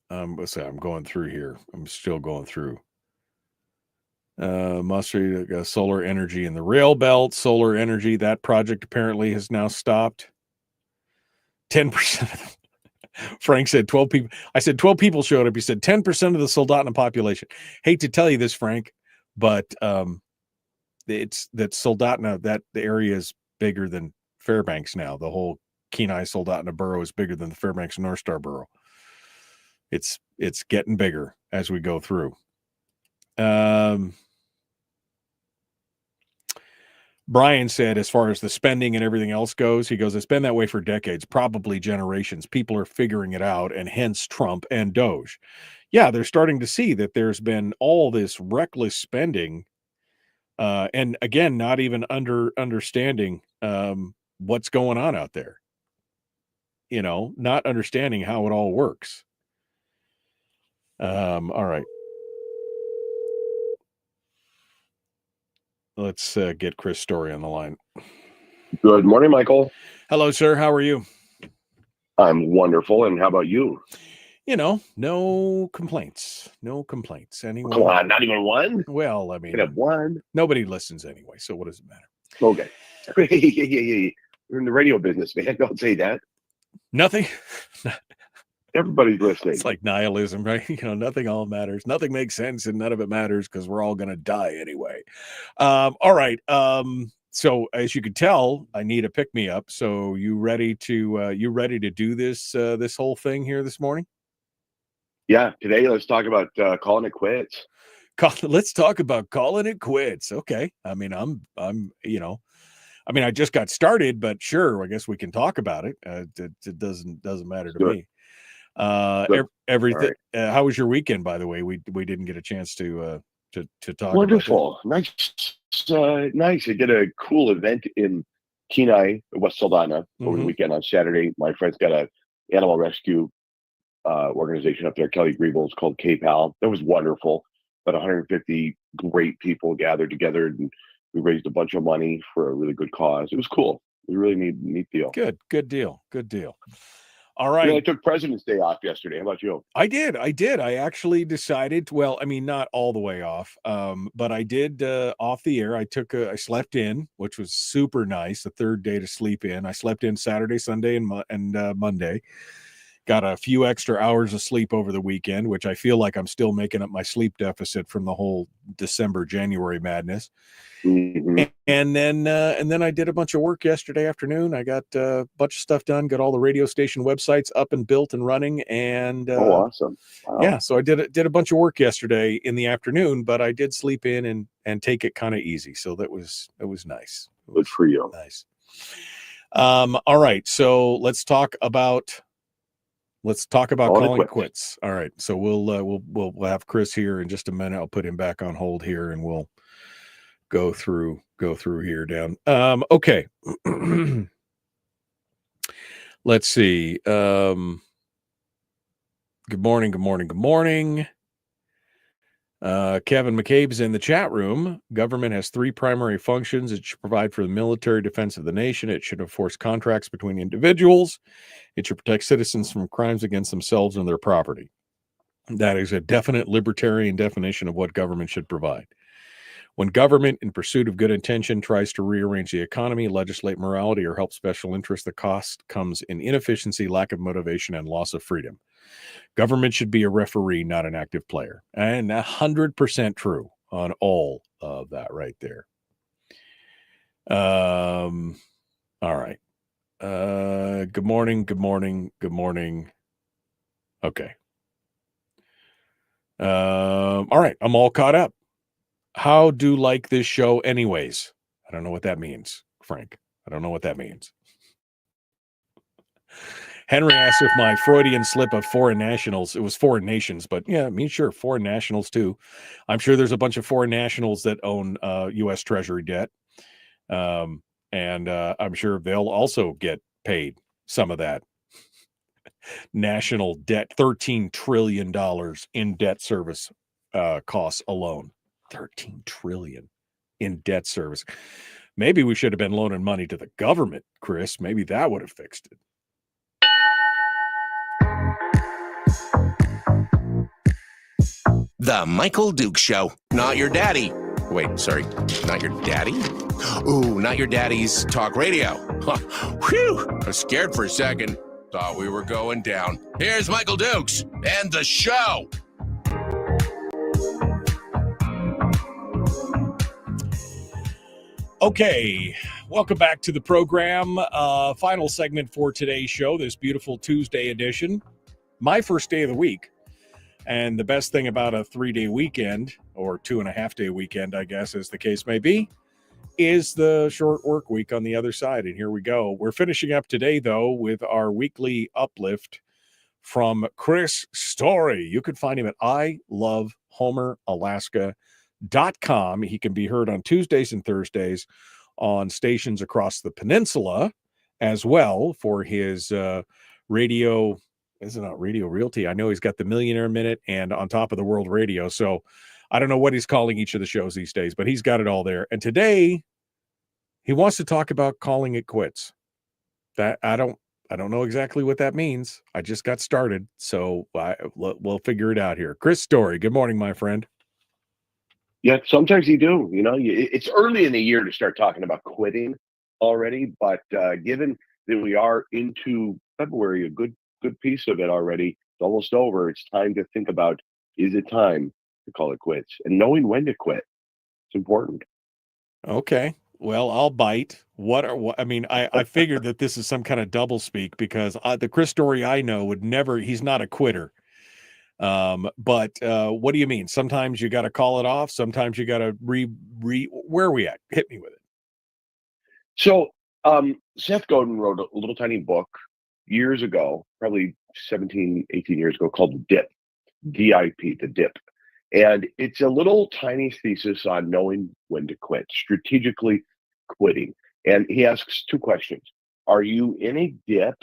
Let's say I'm going through here. I'm still going through. Mustard, solar energy in the rail belt, solar energy. That project apparently has now stopped. 10%. Frank said 12 people. I said 12 people showed up. He said 10% of the Soldotna population. Hate to tell you this, Frank, but it's that Soldotna, that the area is bigger than Fairbanks now. The whole Kenai Soldotna borough is bigger than the Fairbanks North Star borough. It's getting bigger as we go through. Brian said, as far as the spending and everything else goes, he goes, it's been that way for decades, probably generations. People are figuring it out, and hence Trump and Doge. Yeah, they're starting to see that there's been all this reckless spending, and again, not even understanding what's going on out there. You know, not understanding how it all works. All right. Let's get Chris Story on the line.
Good morning, Michael.
Hello, sir. How are you?
I'm wonderful. And how about you?
You know, no complaints. No complaints. Anyway.
Come on, not even one?
Well, I mean,
you have one.
Nobody listens anyway, so what does it matter?
Okay. You're in the radio business, man. Don't say that.
Nothing.
Everybody's listening.
It's like nihilism, right? You know, nothing all matters. Nothing makes sense and none of it matters because we're all going to die anyway. All right. So as you can tell, I need a pick-me-up. So you ready to do this whole thing here this morning?
Yeah. Today, let's talk about calling it quits.
Let's talk about calling it quits. Okay. I mean, I just got started, but sure, I guess we can talk about it. It doesn't matter to me. Everything. Right. How was your weekend, by the way? We didn't get a chance to talk.
Wonderful. Nice. Nice. I did a cool event in Kenai, West Soldotna over the weekend on Saturday. My friend's got an animal rescue organization up there, Kelly Griebel. It's called KPAL. That was wonderful. About 150 great people gathered together, and we raised a bunch of money for a really good cause. It was cool. It was a really neat deal.
Good deal. All right.
I took President's Day off yesterday. How about you?
I did. I actually decided, well, I mean, not all the way off, but I did off the air. I slept in, which was super nice. The third day to sleep in. I slept in Saturday, Sunday, and Monday. got a few extra hours of sleep over the weekend, which I feel like I'm still making up my sleep deficit from the whole December, January madness.
Mm-hmm.
And then I did a bunch of work yesterday afternoon. I got a bunch of stuff done, got all the radio station websites up and built and running. And
awesome. Wow.
Yeah, so I did a bunch of work yesterday in the afternoon, but I did sleep in and take it kind of easy. So it was nice.
Good for you.
Nice. All right, so let's talk about calling it quits. All right, so we'll have Chris here in just a minute. I'll put him back on hold here, and we'll go through here down. Okay. Let's see. Good morning. Kevin McCabe's in the chat room. Government has three primary functions. It should provide for the military defense of the nation. It should enforce contracts between individuals. It should protect citizens from crimes against themselves and their property. That is a definite libertarian definition of what government should provide. When government, in pursuit of good intention, tries to rearrange the economy, legislate morality, or help special interests, the cost comes in inefficiency, lack of motivation, and loss of freedom. Government should be a referee, not an active player. And 100% true on all of that right there. All right. Good morning. Okay. All right. I'm all caught up. How do like this show anyways? I don't know what that means, Frank. I don't know what that means. Henry asked if my Freudian slip of foreign nationals, it was foreign nations, but yeah, I mean, sure, foreign nationals too. I'm sure there's a bunch of foreign nationals that own U.S. Treasury debt. And I'm sure they'll also get paid some of that national debt, $13 trillion in debt service costs alone. 13 trillion in debt service. Maybe we should have been loaning money to the government, Chris. Maybe that would have fixed it.
The Michael Duke Show. Not your daddy. Wait, sorry. Not your daddy? Ooh, not your daddy's talk radio. Whew. I was scared for a second. Thought we were going down. Here's Michael Dukes and the show.
Okay, welcome back to the program. Final segment for today's show, this beautiful Tuesday edition. My first day of the week. And the best thing about a 3-day weekend, or 2.5-day weekend, I guess, as the case may be, is the short work week on the other side. And here we go. We're finishing up today, though, with our weekly uplift from Chris Story. You can find him at ilovehomeralaska.com. He can be heard on Tuesdays and Thursdays on stations across the peninsula as well for his radio. Is it not Radio Realty? I know he's got the Millionaire Minute and On Top of the World Radio. So I don't know what he's calling each of the shows these days, but he's got it all there. And today he wants to talk about calling it quits. That I don't know exactly what that means. I just got started, so we'll figure it out here. Chris Story, good morning, my friend.
Yeah, sometimes you do. You know, it's early in the year to start talking about quitting already, but given that we are into February, a good piece of it already, it's almost over. It's time to think about, is it time to call it quits? And knowing when to quit, it's important.
Okay. Well, I'll bite. I figured that this is some kind of double speak because the Chris Story I know would never, he's not a quitter. But what do you mean? Sometimes you got to call it off. Sometimes you got to where are we at? Hit me with it.
So, Seth Godin wrote a little tiny book years ago, probably 17, 18 years ago, called The Dip, D-I-P, The Dip. And it's a little tiny thesis on knowing when to quit, strategically quitting. And he asks two questions. Are you in a dip?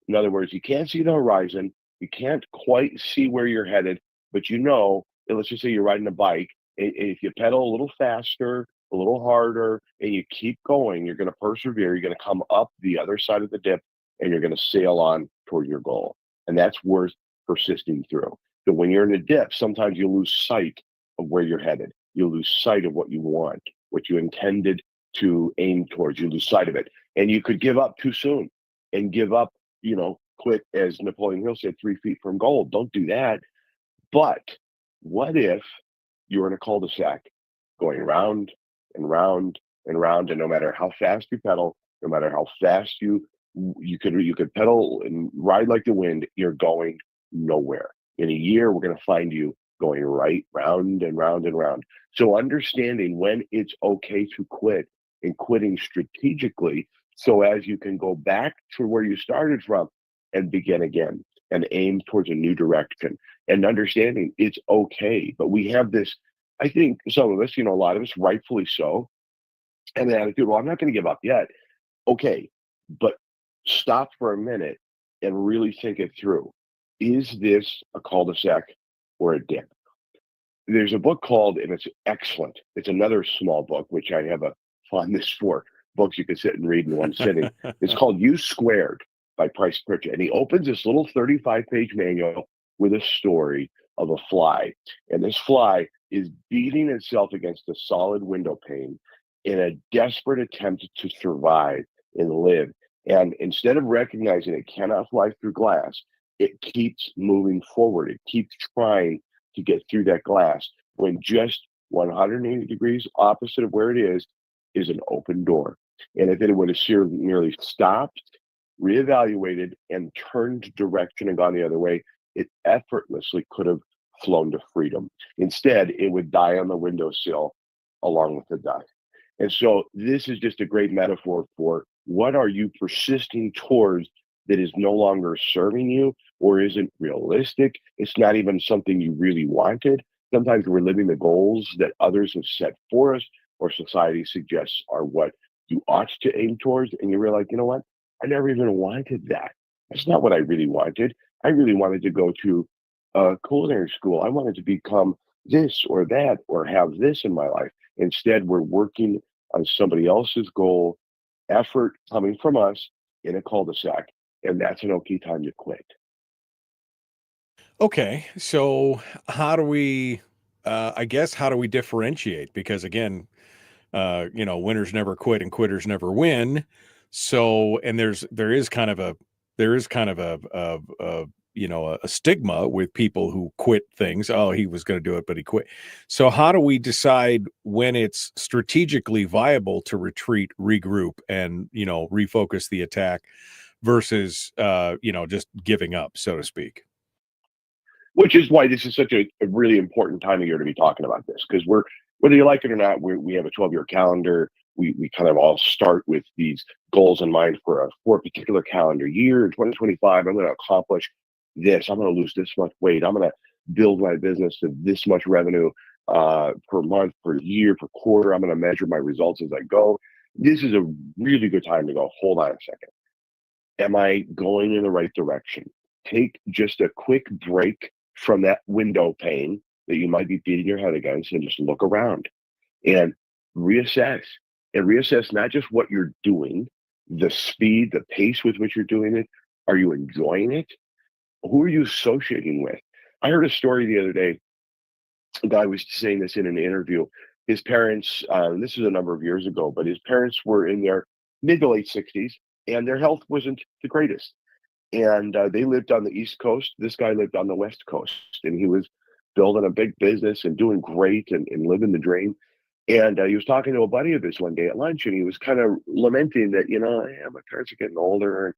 In other words, you can't see the horizon. You can't quite see where you're headed, but you know, let's just say you're riding a bike. And if you pedal a little faster, a little harder, and you keep going, you're going to persevere. You're going to come up the other side of the dip, and you're going to sail on toward your goal. And that's worth persisting through. So when you're in a dip, sometimes you lose sight of where you're headed. You lose sight of what you want, what you intended to aim towards. You lose sight of it. And you could give up too soon and give up, quit, as Napoleon Hill said, 3 feet from goal. Don't do that. But what if you're in a cul-de-sac going round and round and round, and no matter how fast you pedal, no matter how fast you could pedal and ride like the wind, you're going nowhere. In a year, we're going to find you going right round and round and round. So understanding when it's okay to quit and quitting strategically, so as you can go back to where you started from and begin again and aim towards a new direction, and understanding it's okay. But we have this, I think some of us, a lot of us, rightfully so, and the attitude, well, I'm not going to give up yet. Okay, but stop for a minute and really think it through. Is this a cul-de-sac or a dip? There's a book called, and it's excellent, it's another small book, which I have a fondness for, books you can sit and read in one sitting. It's called U Squared by Price Pritchett. And he opens this little 35-page manual with a story of a fly. And this fly is beating itself against a solid window pane in a desperate attempt to survive and live. And instead of recognizing it cannot fly through glass, it keeps moving forward. It keeps trying to get through that glass when just 180 degrees opposite of where it is an open door. And if it would have merely stopped, reevaluated, and turned direction and gone the other way, it effortlessly could have flown to freedom. Instead, it would die on the windowsill along with the duck. And so this is just a great metaphor for what are you persisting towards that is no longer serving you or isn't realistic. It's not even something you really wanted. Sometimes we're living the goals that others have set for us or society suggests are what you ought to aim towards. And you realize, you know what? I never even wanted that. That's not what I really wanted. I really wanted to go to a culinary school. I wanted to become this or that or have this in my life. Instead, we're working on somebody else's goal, effort coming from us in a cul-de-sac. And that's an okay time to quit.
Okay, so how do we, how do we differentiate? Because again, winners never quit and quitters never win. So, and there is kind of a stigma with people who quit things. Oh, he was going to do it, but he quit. So how do we decide when it's strategically viable to retreat, regroup, and, refocus the attack versus, just giving up, so to speak?
Which is why this is such a really important time of year to be talking about this, because whether you like it or not, we have a 12-year calendar. We kind of all start with these goals in mind for a particular calendar year. In 2025, I'm going to accomplish this. I'm going to lose this much weight. I'm going to build my business to this much revenue per month, per year, per quarter. I'm going to measure my results as I go. This is a really good time to go, hold on a second. Am I going in the right direction? Take just a quick break from that window pane that you might be beating your head against and just look around and reassess. And reassess not just what you're doing, the speed, the pace with which you're doing it. Are you enjoying it? Who are you associating with? I heard a story the other day. A guy was saying this in an interview. His parents, this was a number of years ago, but his parents were in their mid to late 60s and their health wasn't the greatest. And they lived on the East Coast. This guy lived on the West Coast, and he was building a big business and doing great and living the dream. And he was talking to a buddy of his one day at lunch, and he was kind of lamenting that, my parents are getting older.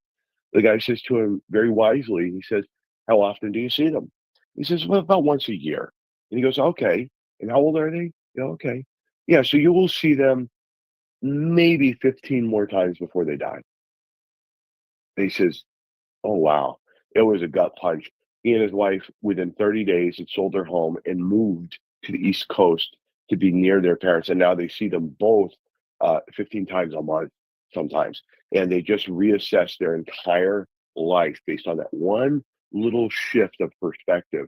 The guy says to him very wisely, he says, how often do you see them? He says, well, about once a year. And he goes, okay. And how old are they? Okay. Yeah, so you will see them maybe 15 more times before they die. And he says, oh, wow. It was a gut punch. He and his wife, within 30 days, had sold their home and moved to the East Coast to be near their parents. And now they see them both 15 times a month sometimes. And they just reassess their entire life based on that one little shift of perspective.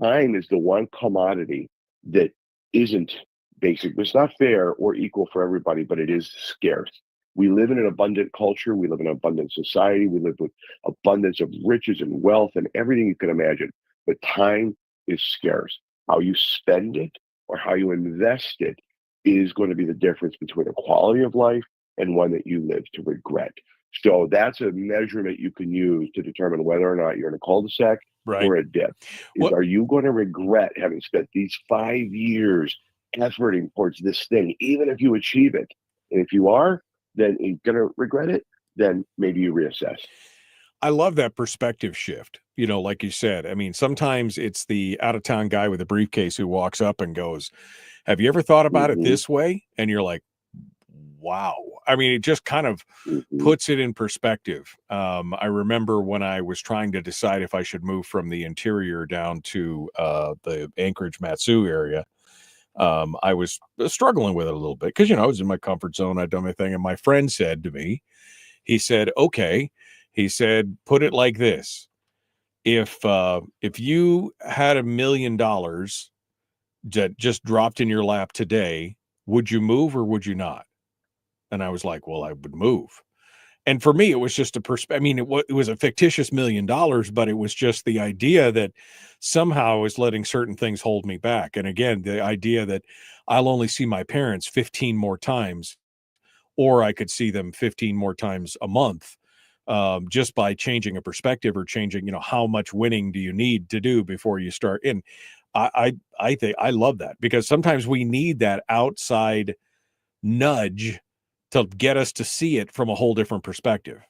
Time is the one commodity that isn't basic. It's not fair or equal for everybody, but it is scarce. We live in an abundant culture. We live in an abundant society. We live with abundance of riches and wealth and everything you can imagine. But time is scarce. How you spend it or how you invest it is going to be the difference between a quality of life and one that you live to regret. So that's a measurement you can use to determine whether or not you're in a cul-de-sac or a dip. Are you going to regret having spent these 5 years efforting towards this thing, even if you achieve it? And if you are, then you're going to regret it, then maybe you reassess.
I love that perspective shift. You know, like you said, I mean, sometimes it's the out-of-town guy with a briefcase who walks up and goes, have you ever thought about it this way? And you're like, wow. I mean, it just kind of puts it in perspective. I remember when I was trying to decide if I should move from the interior down to the Anchorage, Matsu area. I was struggling with it a little bit because, you know, I was in my comfort zone. I'd done my thing. And my friend said to me, he said, okay. He said, put it like this. If you had $1 million that just dropped in your lap today, would you move or would you not? And I was like, well, I would move. And for me, it was just I mean, it was a fictitious $1 million, but it was just the idea that somehow I was letting certain things hold me back. And again, the idea that I'll only see my parents 15 more times, or I could see them 15 more times a month, just by changing a perspective or changing, you know, how much winning do you need to do before you start? And I think I love that, because sometimes we need that outside nudge to get us to see it from a whole different perspective.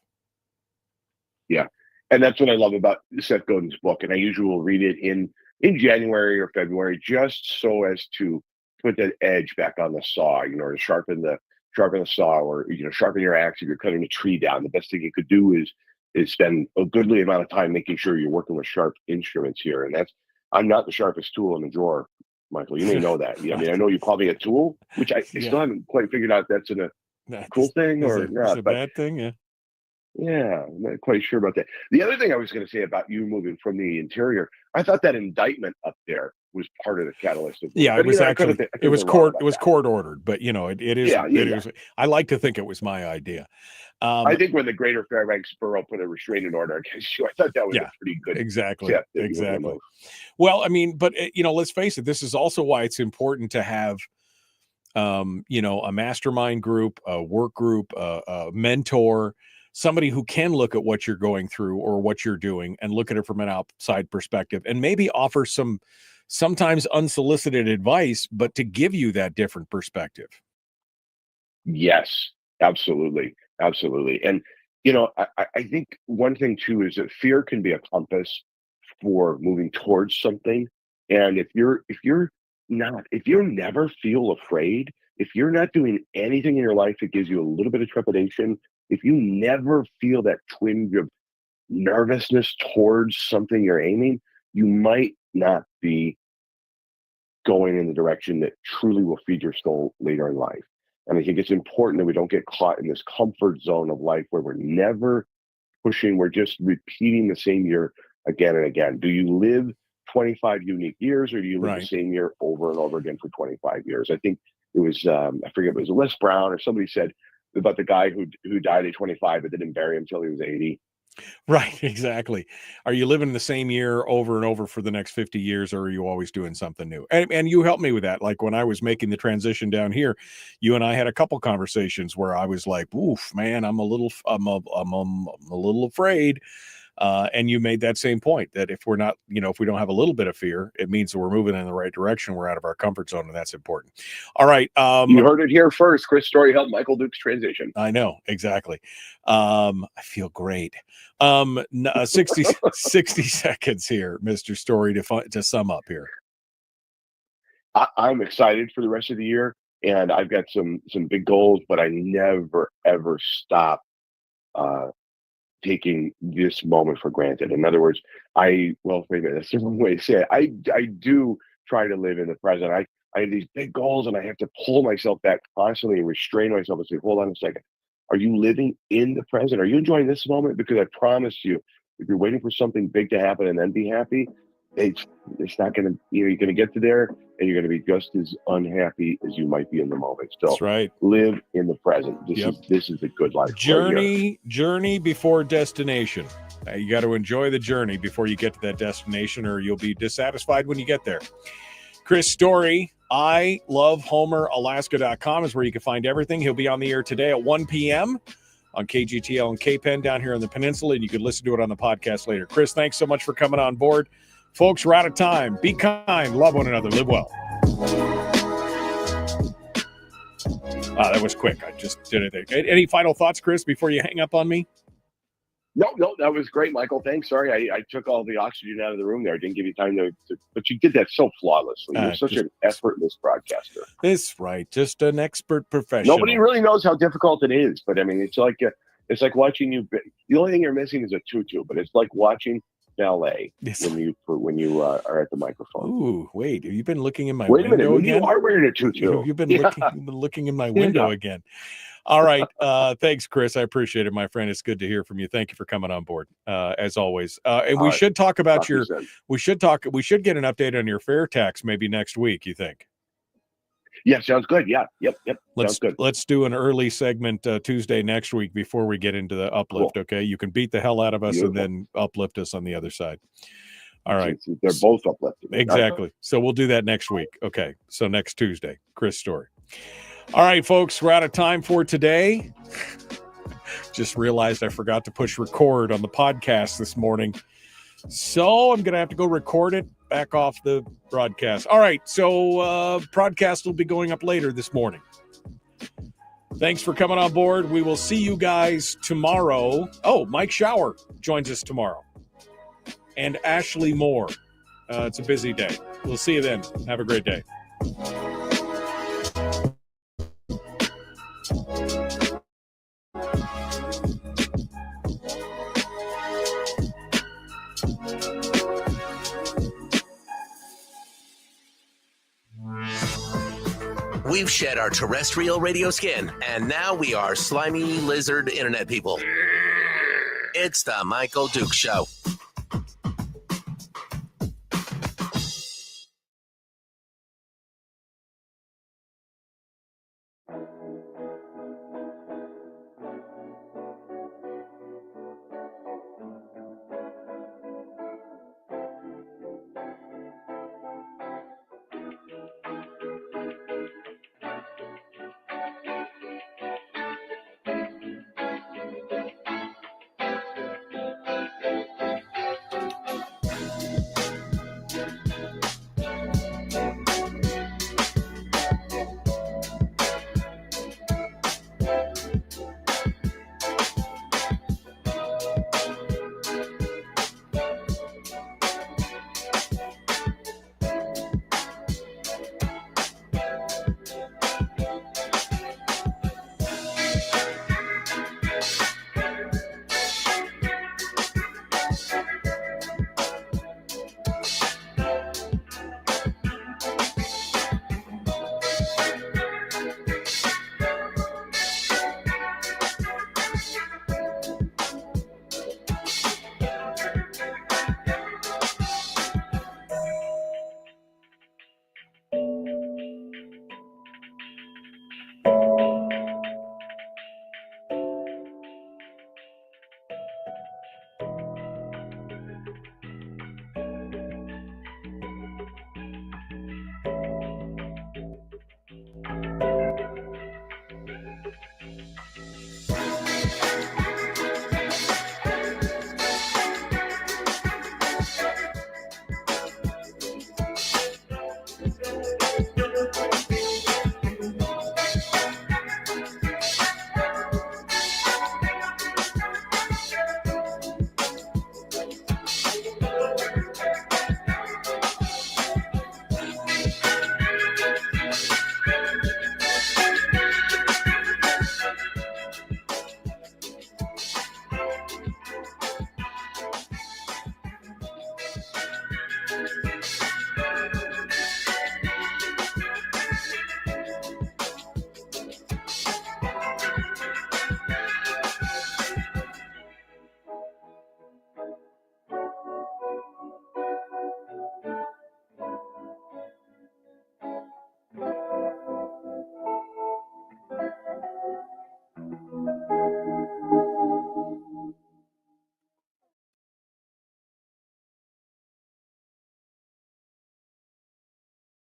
Yeah. And that's what I love about Seth Godin's book. And I usually will read it in January or February, just so as to put that edge back on the saw, you know, to sharpen the saw, or, you know, sharpen your axe if you're cutting a tree down. The best thing you could do is spend a goodly amount of time making sure you're working with sharp instruments here. And I'm not the sharpest tool in the drawer, Michael. You may know that. I mean, I know you call me a tool, which I still haven't quite figured out if that's a cool thing or not.
It's a bad thing, yeah.
Yeah, I'm not quite sure about that. The other thing I was going to say about you moving from the interior, I thought that indictment up there was part of the catalyst.
Yeah, it was actually it was court ordered, but you know, it is. It was, I like to think it was my idea.
I think when the Greater Fairbanks Borough put a restraining order against you, I thought that was a pretty good.
Exactly. Well, I mean, but you know, let's face it. This is also why it's important to have, you know, a mastermind group, a work group, a mentor, somebody who can look at what you're going through or what you're doing and look at it from an outside perspective, and maybe offer some sometimes unsolicited advice, but to give you that different perspective.
Yes, absolutely. And, you know, I think one thing too is that fear can be a compass for moving towards something. And if you never feel afraid, if you're not doing anything in your life that gives you a little bit of trepidation, if you never feel that twinge of nervousness towards something you're aiming, you might not be going in the direction that truly will feed your soul later in life. And I think it's important that we don't get caught in this comfort zone of life where we're never pushing, we're just repeating the same year again and again. Do you live 25 unique years, or do you live the same year over and over again for 25 years? I think it was, I forget, it was Les Brown or somebody said about the guy who died at 25 but didn't bury him until he was 80.
Right, exactly. Are you living the same year over and over for the next 50 years, or are you always doing something new? And you helped me with that. Like when I was making the transition down here, you and I had a couple conversations where I was like, "Oof, man, I'm a little afraid." And you made that same point, that if we're not, you know, if we don't have a little bit of fear, it means that we're moving in the right direction. We're out of our comfort zone, and that's important. All right.
You heard it here first. Chris Story helped Michael Duke's transition.
I know, exactly. I feel great. 60 seconds here, Mr. Story, to sum up here.
I'm excited for the rest of the year, and I've got some big goals, but I never, ever stop taking this moment for granted. In other words, wait a minute, that's the wrong way to say it. I do try to live in the present. I have these big goals, and I have to pull myself back constantly and restrain myself and say, hold on a second. Are you living in the present? Are you enjoying this moment? Because I promise you, if you're waiting for something big to happen and then be happy, it's not going to, you're going to get to there and you're going to be just as unhappy as you might be in the moment. So
that's right.
Live in the present. This is the good life.
Journey before destination. You got to enjoy the journey before you get to that destination, or you'll be dissatisfied when you get there. Chris Story, ILoveHomerAlaska.com is where you can find everything. He'll be on the air today at 1 p.m. on KGTL and KPEN down here on the peninsula, and you can listen to it on the podcast later. Chris, thanks so much for coming on board. Folks, we're out of time. Be kind, love one another, live well. That was quick. I just did it. Any final thoughts, Chris, before you hang up on me?
No, that was great, Michael. Thanks. Sorry, I took all the oxygen out of the room there. I didn't give you time to but you did that so flawlessly. You're such an effortless broadcaster.
That's right. Just an expert professional.
Nobody really knows how difficult it is, but I mean, it's like watching you. The only thing you're missing is a tutu, but it's like watching ballet when you are at the microphone.
Ooh, wait! Have you been looking in my
window
window again?
You are wearing a tutu.
You've been looking in my window again. All right. Thanks, Chris. I appreciate it, my friend. It's good to hear from you. Thank you for coming on board, as always. And we should talk about we should get an update on your fare tax maybe next week, you think?
Yeah, sounds good. Yeah. Yep. Sounds good.
Let's do an early segment Tuesday next week before we get into the uplift. Cool. Okay. You can beat the hell out of us and then uplift us on the other side. All right.
They're both uplifting.
Exactly. So we'll do that next week. Okay. So next Tuesday, Chris Story. All right, folks, we're out of time for today. Just realized I forgot to push record on the podcast this morning. So I'm going to have to go record it back off the broadcast. All right, so broadcast will be going up later this morning. Thanks for coming on board. We will see you guys tomorrow. Oh, Mike Shower joins us tomorrow. And Ashley Moore. It's a busy day. We'll see you then. Have a great day.
We've shed our terrestrial radio skin, and now we are slimy lizard internet people. It's the Michael Duke Show.